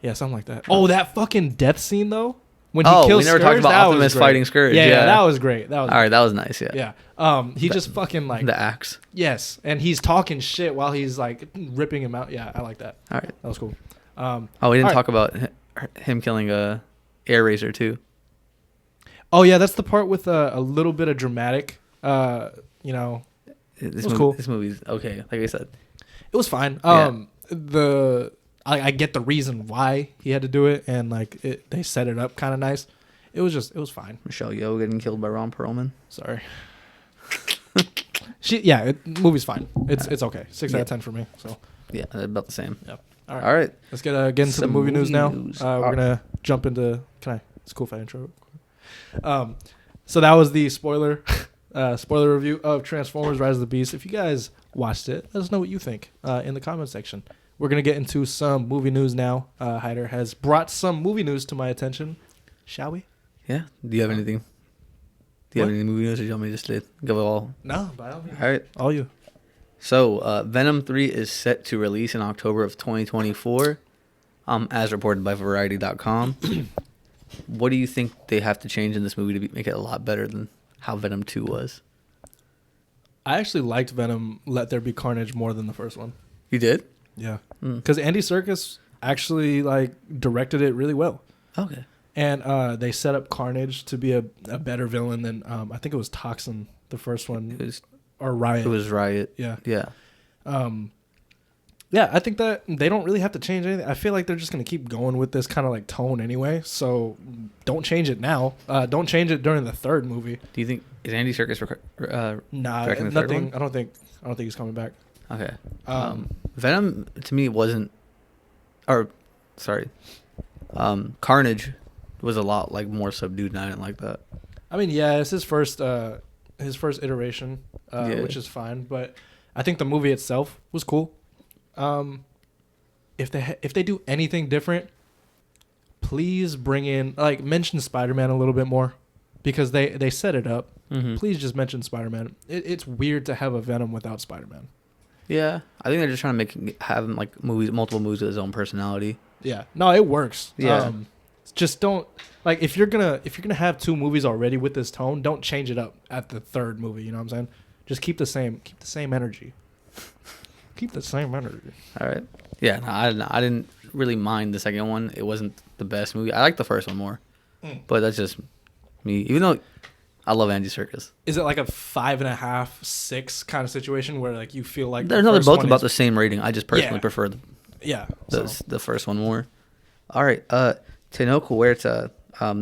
Yeah, something like that. Oh, that fucking death scene though. When he kills we never Scourge, talked about that was Optimus great. fighting Scourge. Yeah, that was great. That was all right. That was nice. Yeah. yeah. He just fucking like The axe. yes, and he's talking shit while he's like ripping him out. Yeah, I like that. All right. That was cool. We didn't all right. talk about him killing a Air Razor too. Oh yeah, that's the part with a little bit of dramatic. You know, This was cool. This movie's okay. Like I said, it was fine. Yeah. I get the reason why he had to do it, and like they set it up kind of nice. It was fine. Michelle Yeoh getting killed by Ron Perlman. Sorry. Movie's fine. It's okay. 6 out of 10 for me. So Yeah, about the same. yeah. All right. All right. Let's get into Some the movie news now. news. We're gonna jump into. It's cool if I intro. So that was the spoiler review of Transformers: Rise of the Beast. If you guys watched it, let us know what you think in the comment section. We're gonna get into some movie news now. Hauder has brought some movie news to my attention. Shall we? Yeah. Do you have anything? Do you have any movie news, or do you want me just to go all? No, by all means. All right. All you. So, Venom 3 is set to release in October of 2024, as reported by Variety.com. What do you think they have to change in this movie to make it a lot better than how Venom 2 was? I actually liked Venom Let There Be Carnage more than the first one. You did? Yeah. Because Andy Serkis actually like directed it really well. Okay. And they set up Carnage to be a better villain than I think it was Toxin, the first one, or Riot. It was Riot. Yeah. Yeah. Yeah, I think that they don't really have to change anything. I feel like they're just going to keep going with this kind of like tone anyway. So don't change it now. Don't change it during the third movie. Do you think is Andy Serkis Nah, directing the third nothing. one? I don't think he's coming back. Okay. Venom to me wasn't, or sorry, Carnage was a lot like more subdued, and I didn't like that. I mean, yeah, it's his first iteration, Yeah. which is fine. But I think the movie itself was cool. If they do anything different, please bring in mention Spider-Man a little bit more, because they set it up. Mm-hmm. Please just mention Spider-Man. It's weird to have a Venom without Spider-Man. Yeah, I think they're just trying to have him like multiple movies with his own personality. Yeah, no, it works. Yeah. Just don't if you're gonna have two movies already with this tone, don't change it up at the third movie. You know what I'm saying? Just keep the same energy. Keep the same energy. All right. Yeah, no, I didn't really mind the second one. It wasn't the best movie. I like the first one more, but that's just me. Even though I love Andy Serkis. Is it like a 5.5, 6 kind of situation where like you feel like They're both about the same rating. I just personally prefer the first one more. All right. Tenoch Huerta,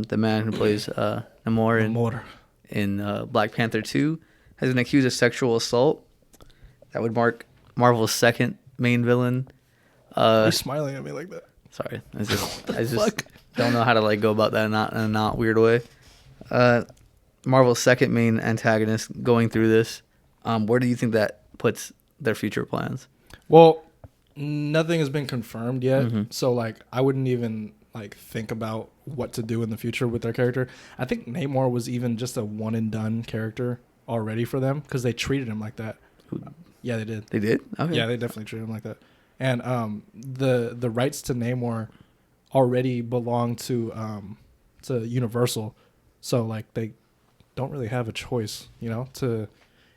the man who plays Namor in Black Panther 2, has been accused of sexual assault. That would mark Marvel's second main villain. You're smiling at me like that. Sorry, I just don't know how to go about that in a not weird way. Marvel's second main antagonist going through this. Where do you think that puts their future plans? Well, nothing has been confirmed yet, Mm-hmm. so I wouldn't even think about what to do in the future with their character. I think Namor was even just a one and done character already for them, because they treated him like that. Yeah, they did. They did? Okay. Yeah, they definitely treated him like that. And the rights to Namor already belong to Universal, so they don't really have a choice,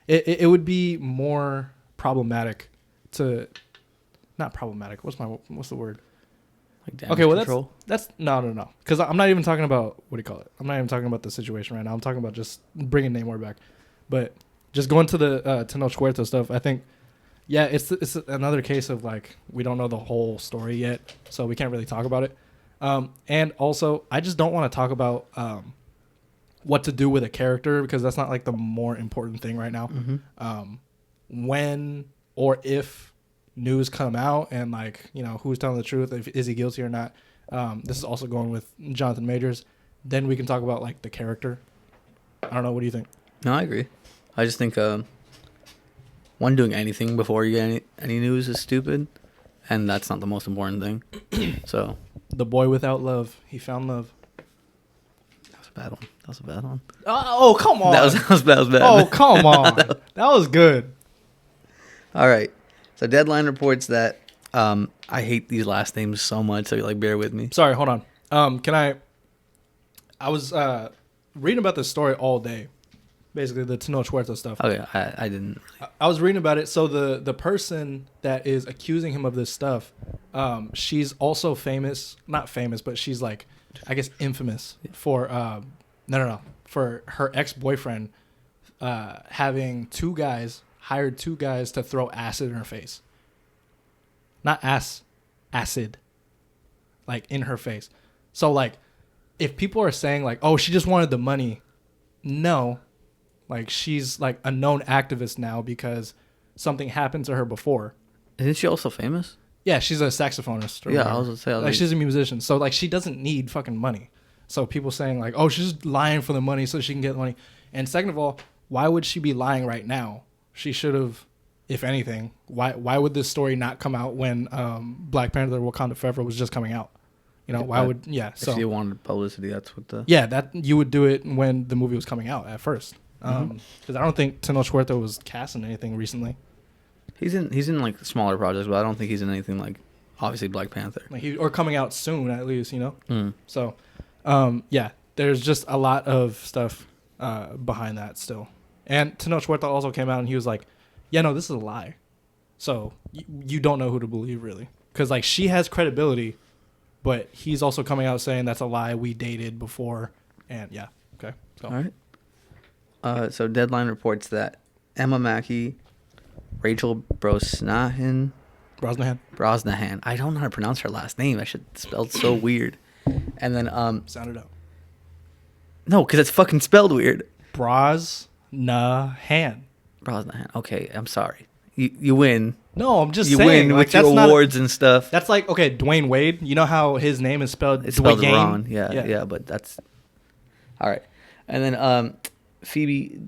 it would be more problematic to not problematic. What's the word? Okay, well that's no, because I'm not even talking about what do you call it. I'm not even talking about the situation right now. I'm talking about just bringing Namor back. But just going to the Tenoch Huerta stuff, I think, yeah, it's another case of we don't know the whole story yet, so we can't really talk about it. And also, I just don't want to talk about what to do with a character, because that's not the more important thing right now. Mm-hmm. When or if news come out and who's telling the truth, is he guilty or not, this is also going with Jonathan Majors, then we can talk about the character. I don't know, what do you think? No, I agree. I just think one, doing anything before you get any news is stupid, and that's not the most important thing. So the boy without love, he found love. That was a bad one. Oh, come on. That was bad. Oh, come on. That was good. All right. So Deadline reports that I hate these last names so much, so bear with me. Sorry, hold on. Can I I was reading about this story all day. Basically, the Tenoch Huerta stuff. Okay, I didn't. I was reading about it. So the person that is accusing him of this stuff, she's also famous. Not famous, but she's like, I guess, infamous for for her ex-boyfriend having hired two guys to throw acid in her face. Not acid. Like, in her face. So, like, if people are saying, like, oh, she just wanted the money, no. Like, she's, like, a known activist now because something happened to her before. Isn't she also famous? Yeah, she's a saxophonist. Yeah, I was going to say. Like, she's a musician. So, like, she doesn't need fucking money. So, people saying, like, oh, she's just lying for the money so she can get money. And second of all, why would she be lying right now? She should have, if anything, why would this story not come out when Black Panther Wakanda Forever was just coming out? You know, why would, yeah. So, if you wanted publicity, that's what the... Yeah, that you would do it when the movie was coming out at first. Because I don't think Tenoch Huerta was cast in anything recently. He's in like smaller projects, but I don't think he's in anything like obviously Black Panther. Like or coming out soon at least, you know. So, yeah, there's just a lot of stuff behind that still. And Tenoch Huerta also came out and he was like, "Yeah, no, this is a lie." So you don't know who to believe really, because like she has credibility, but he's also coming out saying that's a lie. We dated before, and yeah, okay. So. All right. So Deadline reports that Emma Mackey, Rachel Brosnahan. I don't know how to pronounce her last name. That shit spelled so weird. And then sound it out. No, because it's fucking spelled weird. Brosnahan. Okay, I'm sorry. You win. No, I'm just saying. You win with your awards and stuff. That's like, okay, Dwayne Wade. You know how his name is spelled? It's spelled wrong. Yeah, but that's all right. And then Phoebe.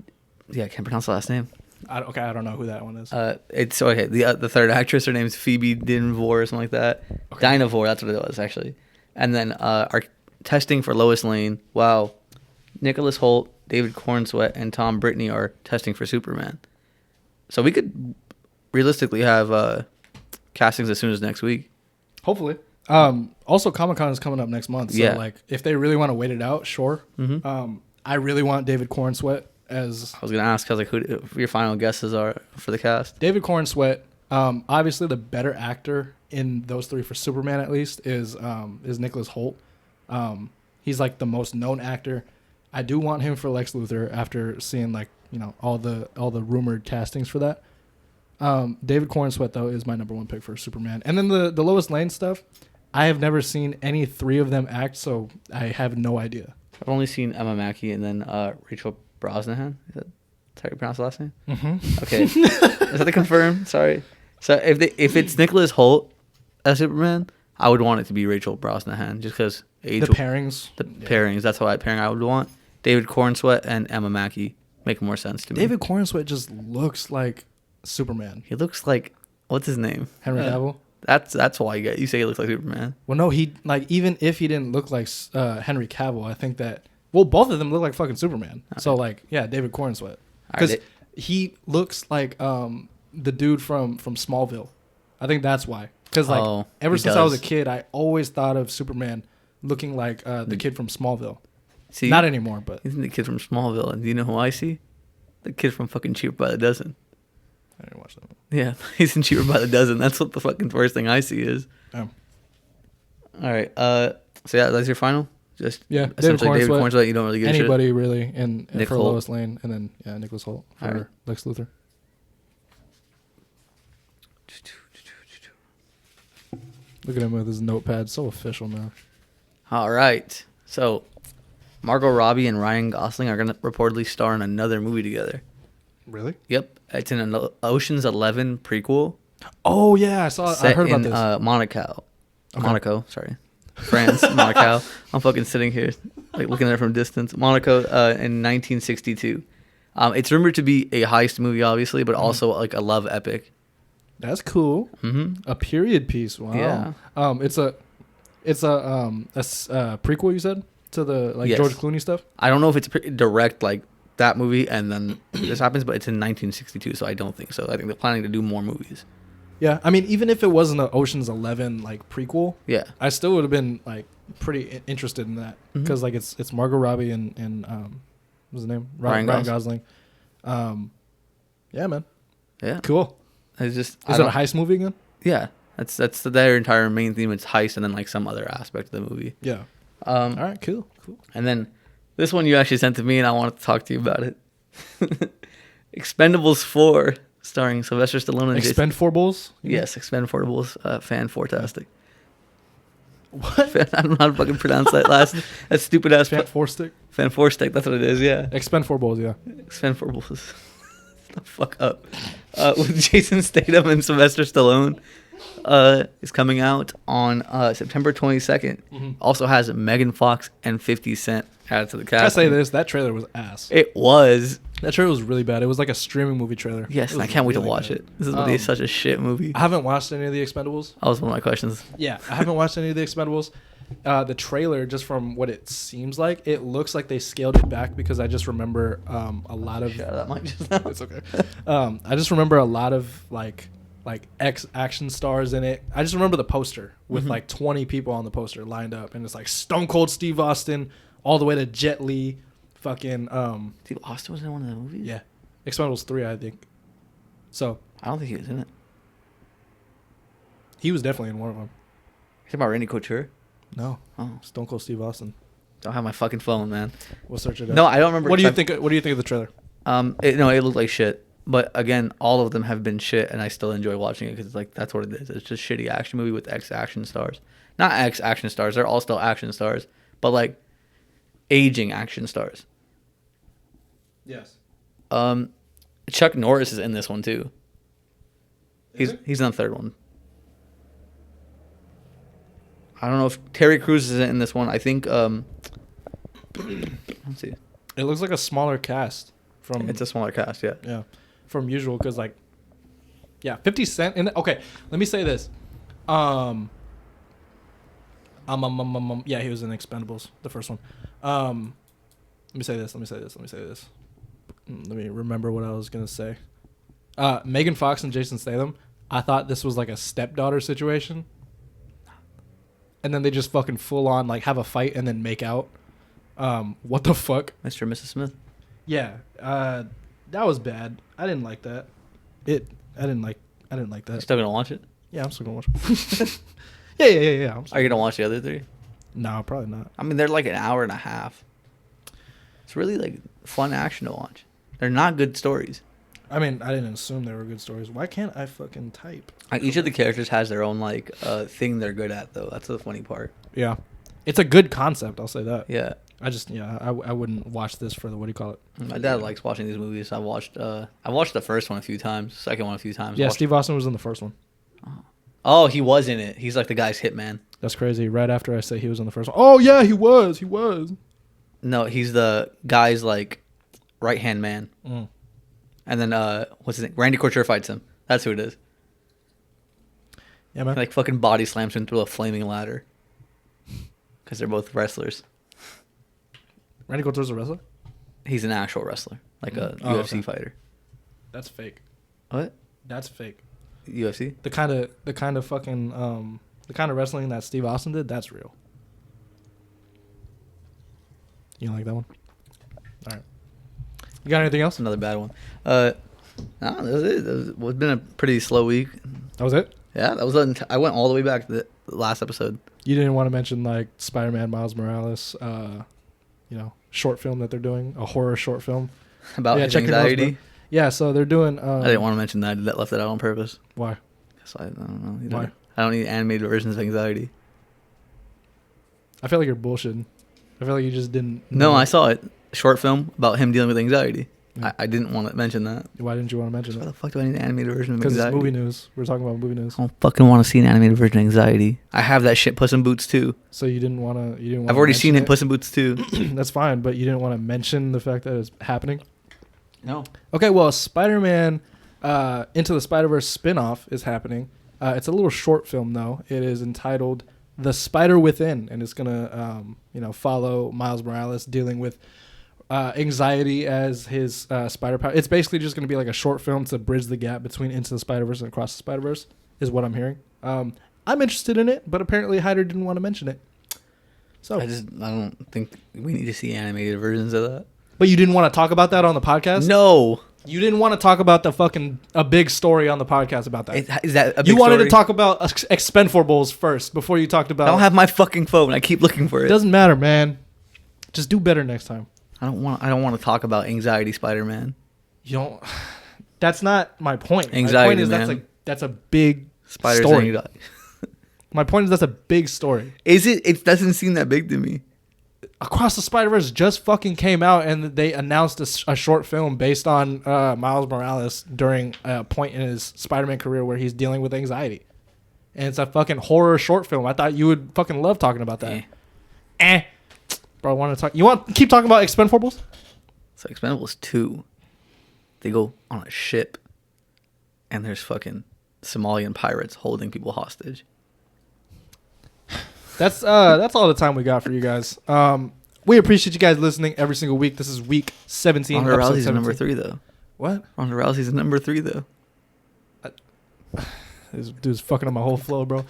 Yeah, I can't pronounce the last name. I don't know who that one is. It's okay. The third actress, her name's Phoebe Dinvor or something like that. Okay. Dinavor, that's what it was actually. And then our testing for Lois Lane. Wow, Nicholas Hoult, David Cornsweet, and Tom Brittney are testing for Superman. So we could realistically have castings as soon as next week. Hopefully. Also, Comic-Con is coming up next month. So like, if they really want to wait it out, sure. Mm-hmm. I really want David Cornsweet as... I was going to ask, like, who your final guesses are for the cast? David Cornsweet, obviously the better actor in those three for Superman at least is Nicholas Hoult. He's like the most known actor. I do want him for Lex Luthor after seeing like, you know, all the rumored castings for that. David Cornsweet though is my number one pick for Superman. And then the Lois Lane stuff, I have never seen any three of them act, so I have no idea. I've only seen Emma Mackey and then Rachel Brosnahan. Is that how you pronounce the last name? Mm-hmm. Okay. Is that the confirm? Sorry. So if it's Nicholas Hoult as Superman, I would want it to be Rachel Brosnahan just because age. The pairings. Pairings. That's what pairing I would want. David Cornsweet and Emma Mackey make more sense to me. David Cornsweet just looks like Superman. He looks like, what's his name? Henry Cavill. That's why you say he looks like Superman. Well, no, he like even if he didn't look like Henry Cavill, I think that both of them look like fucking Superman. Okay. So like, yeah, David Cornsweet, because he looks like the dude from Smallville. I think that's why. Because like ever since I was a kid, I always thought of Superman looking like the kid from Smallville. See, not anymore, but isn't the kid from Smallville? And do you know who I see? The kid from fucking Cheaper by the Dozen. I didn't watch that one. Yeah, he's in Cheaper by the Dozen. That's what the fucking first thing I see is. Oh. All right. So yeah, that's your final. Just essentially David Cornsweet. You don't really give anybody shit. Really, and for Hoult. Lois Lane, and then Nicholas Hoult for Lex Luthor. Look at him with his notepad, so official now. All right, so Margot Robbie and Ryan Gosling are gonna reportedly star in another movie together. Really? Yep, it's in an Ocean's 11 prequel. Oh yeah, I heard about this. Monaco. Okay. Monaco, sorry. France, Monaco. I'm fucking sitting here, like looking at it from a distance. Monaco in 1962. It's rumored to be a heist movie, obviously, but also like a love epic. That's cool. Mm-hmm. A period piece. Wow. Yeah. It's a prequel. You said to the George Clooney stuff. I don't know if it's direct like that movie and then this happens, but it's in 1962, so I don't think so. I think they're planning to do more movies. Yeah, I mean, even if it wasn't an Ocean's 11 like prequel, yeah, I still would have been like pretty interested in that Mhm. because like it's Margot Robbie and what's his name? Ryan Gosling. Yeah, man. Yeah. Cool. It's just Is it a heist movie again? Yeah. That's their entire main theme. It's heist and then like some other aspect of the movie. Yeah. All right. Cool. And then this one you actually sent to me, and I wanted to talk to you about it. Expendables 4, starring Sylvester Stallone and Expend 4 Bulls? Yes, Expendables, fan fantastic. What? I don't know how to fucking pronounce that stupid ass Fan 4 stick? fan 4 stick. That's what it is. Yeah, Expend 4 Bulls, yeah. Expendables. The fuck up. With Jason Statham and Sylvester Stallone. Is coming out on September 22nd. Mm-hmm. Also has Megan Fox and 50 Cent added to the cast. Can I say this? That trailer was ass. It was. That trailer was really bad. It was like a streaming movie trailer. Yes, It and I was can't wait to really watch bad. it. This is going to be such a shit movie. I haven't watched any of the Expendables. That was one of my questions. Yeah, I haven't watched any of the Expendables. The trailer, just from what it seems like, it looks like they scaled it back because I just remember a lot of. Shut up, that mic just now. It's okay. I just remember a lot of like ex action stars in it. I just remember the poster with like 20 people on the poster lined up, and it's like Stone Cold Steve Austin all the way to Jet Li, fucking Steve Austin was in one of the movies? yeah, Expendables 3, I think. So I don't think he was in it. he was definitely in one of them. You talking about Randy Couture? No, Oh, Stone Cold Steve Austin. don't have my fucking phone, man. We'll search it up. No, I don't remember. What do you think? What do you think of the trailer? It looked like shit. But again, all of them have been shit, and I still enjoy watching it because like that's what it is. It's just shitty action movie with ex-action stars. Not ex-action stars; they're all still action stars, but like aging action stars. Yes. Chuck Norris is in this one too. Is he? He's in the third one. I don't know if Terry Crews is in this one. I think let's see. It looks like a smaller cast from. It's a smaller cast, yeah. Yeah, from usual because like, yeah, 50 Cent. And okay, let me say this. Yeah, he was in Expendables, the first one. Let me say this. Let me remember what I was gonna say. Megan Fox and Jason Statham. I thought this was like a stepdaughter situation. And then they just fucking full on like have a fight and then make out. What the fuck? Mr. and Mrs. Smith. Yeah, that was bad. I didn't like that. I didn't like You that. still gonna watch it? Yeah, I'm still gonna watch it. yeah. Are you gonna watch the other three? No, probably not. I mean, they're like an hour and a half. It's really like fun action to watch. They're not good stories. I mean, I didn't assume they were good stories. Why can't I fucking type? Like each of the characters has their own like thing they're good at, though. That's the funny part. Yeah, it's a good concept. I'll say that. Yeah, I wouldn't watch this for the what do you call it? my dad likes watching these movies. I watched the first one a few times, second one a few times. Yeah, Watched- Steve Austin was in the first one. Oh, he was in it. He's like the guy's hitman. That's crazy. Right after I say he was in the first one. Oh yeah, he was. He was. No, he's the guy's like right hand man. Mm. And then what's his name? Randy Couture fights him. That's who it is. Yeah, man. Like fucking body slams him through a flaming ladder. Because they're both wrestlers. Randy Couture's a wrestler. He's an actual wrestler, like a Oh, UFC okay. fighter. That's fake. What? That's fake. UFC? The kind of fucking the kind of wrestling that Steve Austin did, that's real. You don't like that one? All right. You got anything else? That's another bad one. No, that was it. It's been a pretty slow week. That was it? Yeah, that was. I went all the way back to the last episode. You didn't want to mention like Spider-Man Miles Morales, short film that they're doing, a horror short film. About his check your notes, anxiety. bro. Yeah, so they're doing. I didn't want to mention that. I left it out on purpose. Why? So I don't know. Why? I don't need animated versions of anxiety. I feel like you're bullshitting. I feel like you just didn't. No, I saw it. Short film about him dealing with anxiety. Yeah. I didn't want to mention that. Why didn't you want to mention Why it? the fuck do I need an animated version of Because it's anxiety? movie news. We're talking about movie news. I don't fucking want to see an animated version of anxiety. I have that shit, Puss in Boots 2. So you didn't want to. I've already seen it, Puss in Boots 2. That's fine, but you didn't want to mention the fact that it's happening. No. Okay, well, Spider-Man Into the Spider-Verse spinoff is happening. It's a little short film, though. It is entitled The Spider Within, and it's going to, follow Miles Morales dealing with anxiety as his spider power. It's basically just going to be like a short film to bridge the gap between Into the Spider-Verse and Across the Spider-Verse, is what I'm hearing. I'm interested in it, but apparently Hauder didn't want to mention it. So, I don't think we need to see animated versions of that. but you didn't want to talk about that on the podcast? No. You didn't want to talk about a big story on the podcast about that. Is that a big You wanted story? to talk about Expendables first before you talked about. I don't have my fucking phone. I keep looking for It it. doesn't matter, man. Just do better next time. I don't want to talk about Anxiety Spider-Man. You don't. That's not my point. Anxiety, my point is man. that's a big Spider's story. anxiety. My point is that's a big story. Is it? It doesn't seem that big to me. Across the Spider-Verse just fucking came out, and they announced a short film based on Miles Morales during a point in his Spider-Man career where he's dealing with anxiety. And it's a fucking horror short film. I thought you would fucking love talking about that. Bro, I want to talk. You want to keep talking about Expendables? So Expendables 2, they go on a ship, and there's fucking Somalian pirates holding people hostage. That's all the time we got for you guys. We appreciate you guys listening every single week. This is week 17. Ronda episode Rousey's 17. number 3 though. What? Ronda Rousey's number 3 though. This dude's fucking up my whole flow, bro.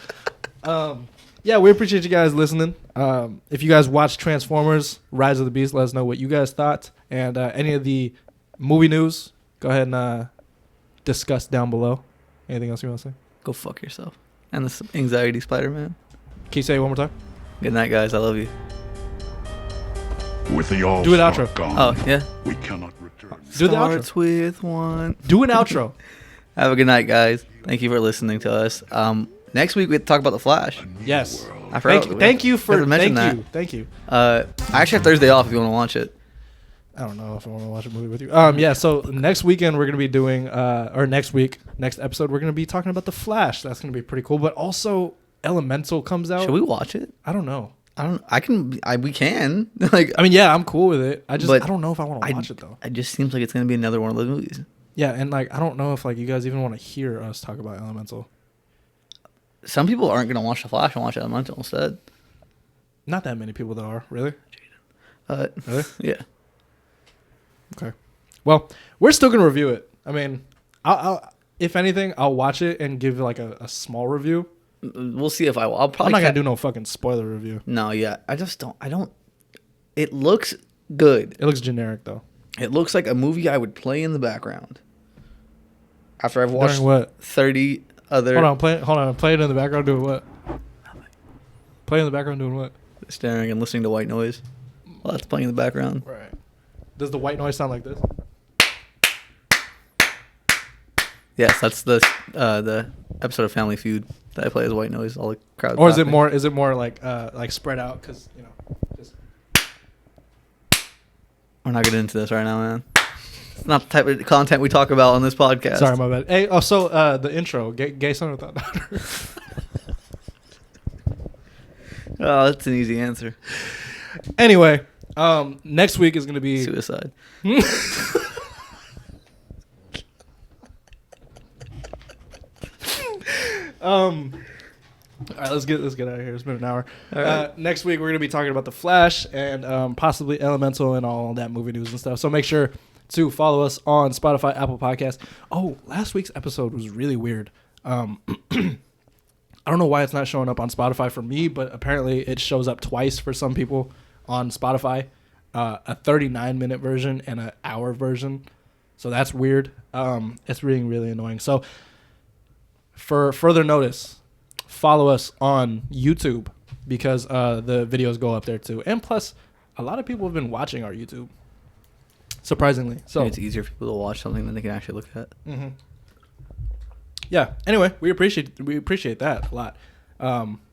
Yeah, we appreciate you guys listening. If you guys watch Transformers: Rise of the Beast, let us know what you guys thought. And any of the movie news, go ahead and discuss down below. Anything else you want to say? Go fuck yourself. And the Anxiety Spider-Man. Can you say it one more time? Good night, guys. I love you. With the all Do an outro. gone, Oh yeah. we cannot return. Do the outro. Starts with one. Do an outro. Have a good night, guys. Thank you for listening to us. Next week we talk about the Flash. Yes. I forgot. Thank you we for have to mention Thank you. I actually have Thursday off if you want to watch it. I don't know if I want to watch a movie with you. Yeah, so next weekend we're going to be doing, or next episode, we're going to be talking about The Flash. That's going to be pretty cool. But also, Elemental comes out. Should we watch it? I don't know. We can. Like, I mean, yeah, I'm cool with it. I But don't know if I want to watch it, though. it just seems like it's gonna be another one of those movies. Yeah, and, like, I don't know if, like, you guys even want to hear us talk about Elemental. Some people aren't gonna watch The Flash and watch Elemental instead. Not that many people, though, are. Really? Really? Yeah. Okay. Well, we're still going to review it. I mean, I'll if anything, I'll watch it and give, like, a small review. We'll see if I'll I'm probably. not going to do no fucking spoiler review. No, yeah. I don't. It looks good. It looks generic, though. It looks like a movie I would play in the background. After I've watched During what? 30 other. Hold on. Play it in the background doing what? Play in the background doing what? Staring and listening to white noise. Well, that's playing in the background. Right. Does the white noise sound like this? Yes, that's the episode of Family Feud that I play as white noise. All the crowd. Or is it laughing. more like spread out? Because just We're not getting into this right now, man. It's not the type of content we talk about on this podcast. sorry, my bad. Hey, so the intro, gay son without daughter. Oh, that's an easy answer. Anyway, next week is gonna be Suicide. All right, let's get out of here. It's been an hour. All right. Next week we're gonna be talking about The Flash and possibly Elemental and all that movie news and stuff. So make sure to follow us on Spotify, Apple Podcasts. Oh, last week's episode was really weird. I don't know why it's not showing up on Spotify for me, but apparently it shows up twice for some people on Spotify. A 39-minute version and an hour version. So that's weird. It's really, really annoying. So for further notice, follow us on YouTube because the videos go up there too. And plus, a lot of people have been watching our YouTube, surprisingly. So It's easier for people to watch something than they can actually look at. Mm-hmm. Yeah. Anyway, we appreciate that a lot.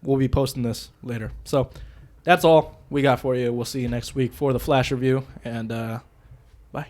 We'll be posting this later. So that's all we got for you. We'll see you next week for the Flash review. And bye.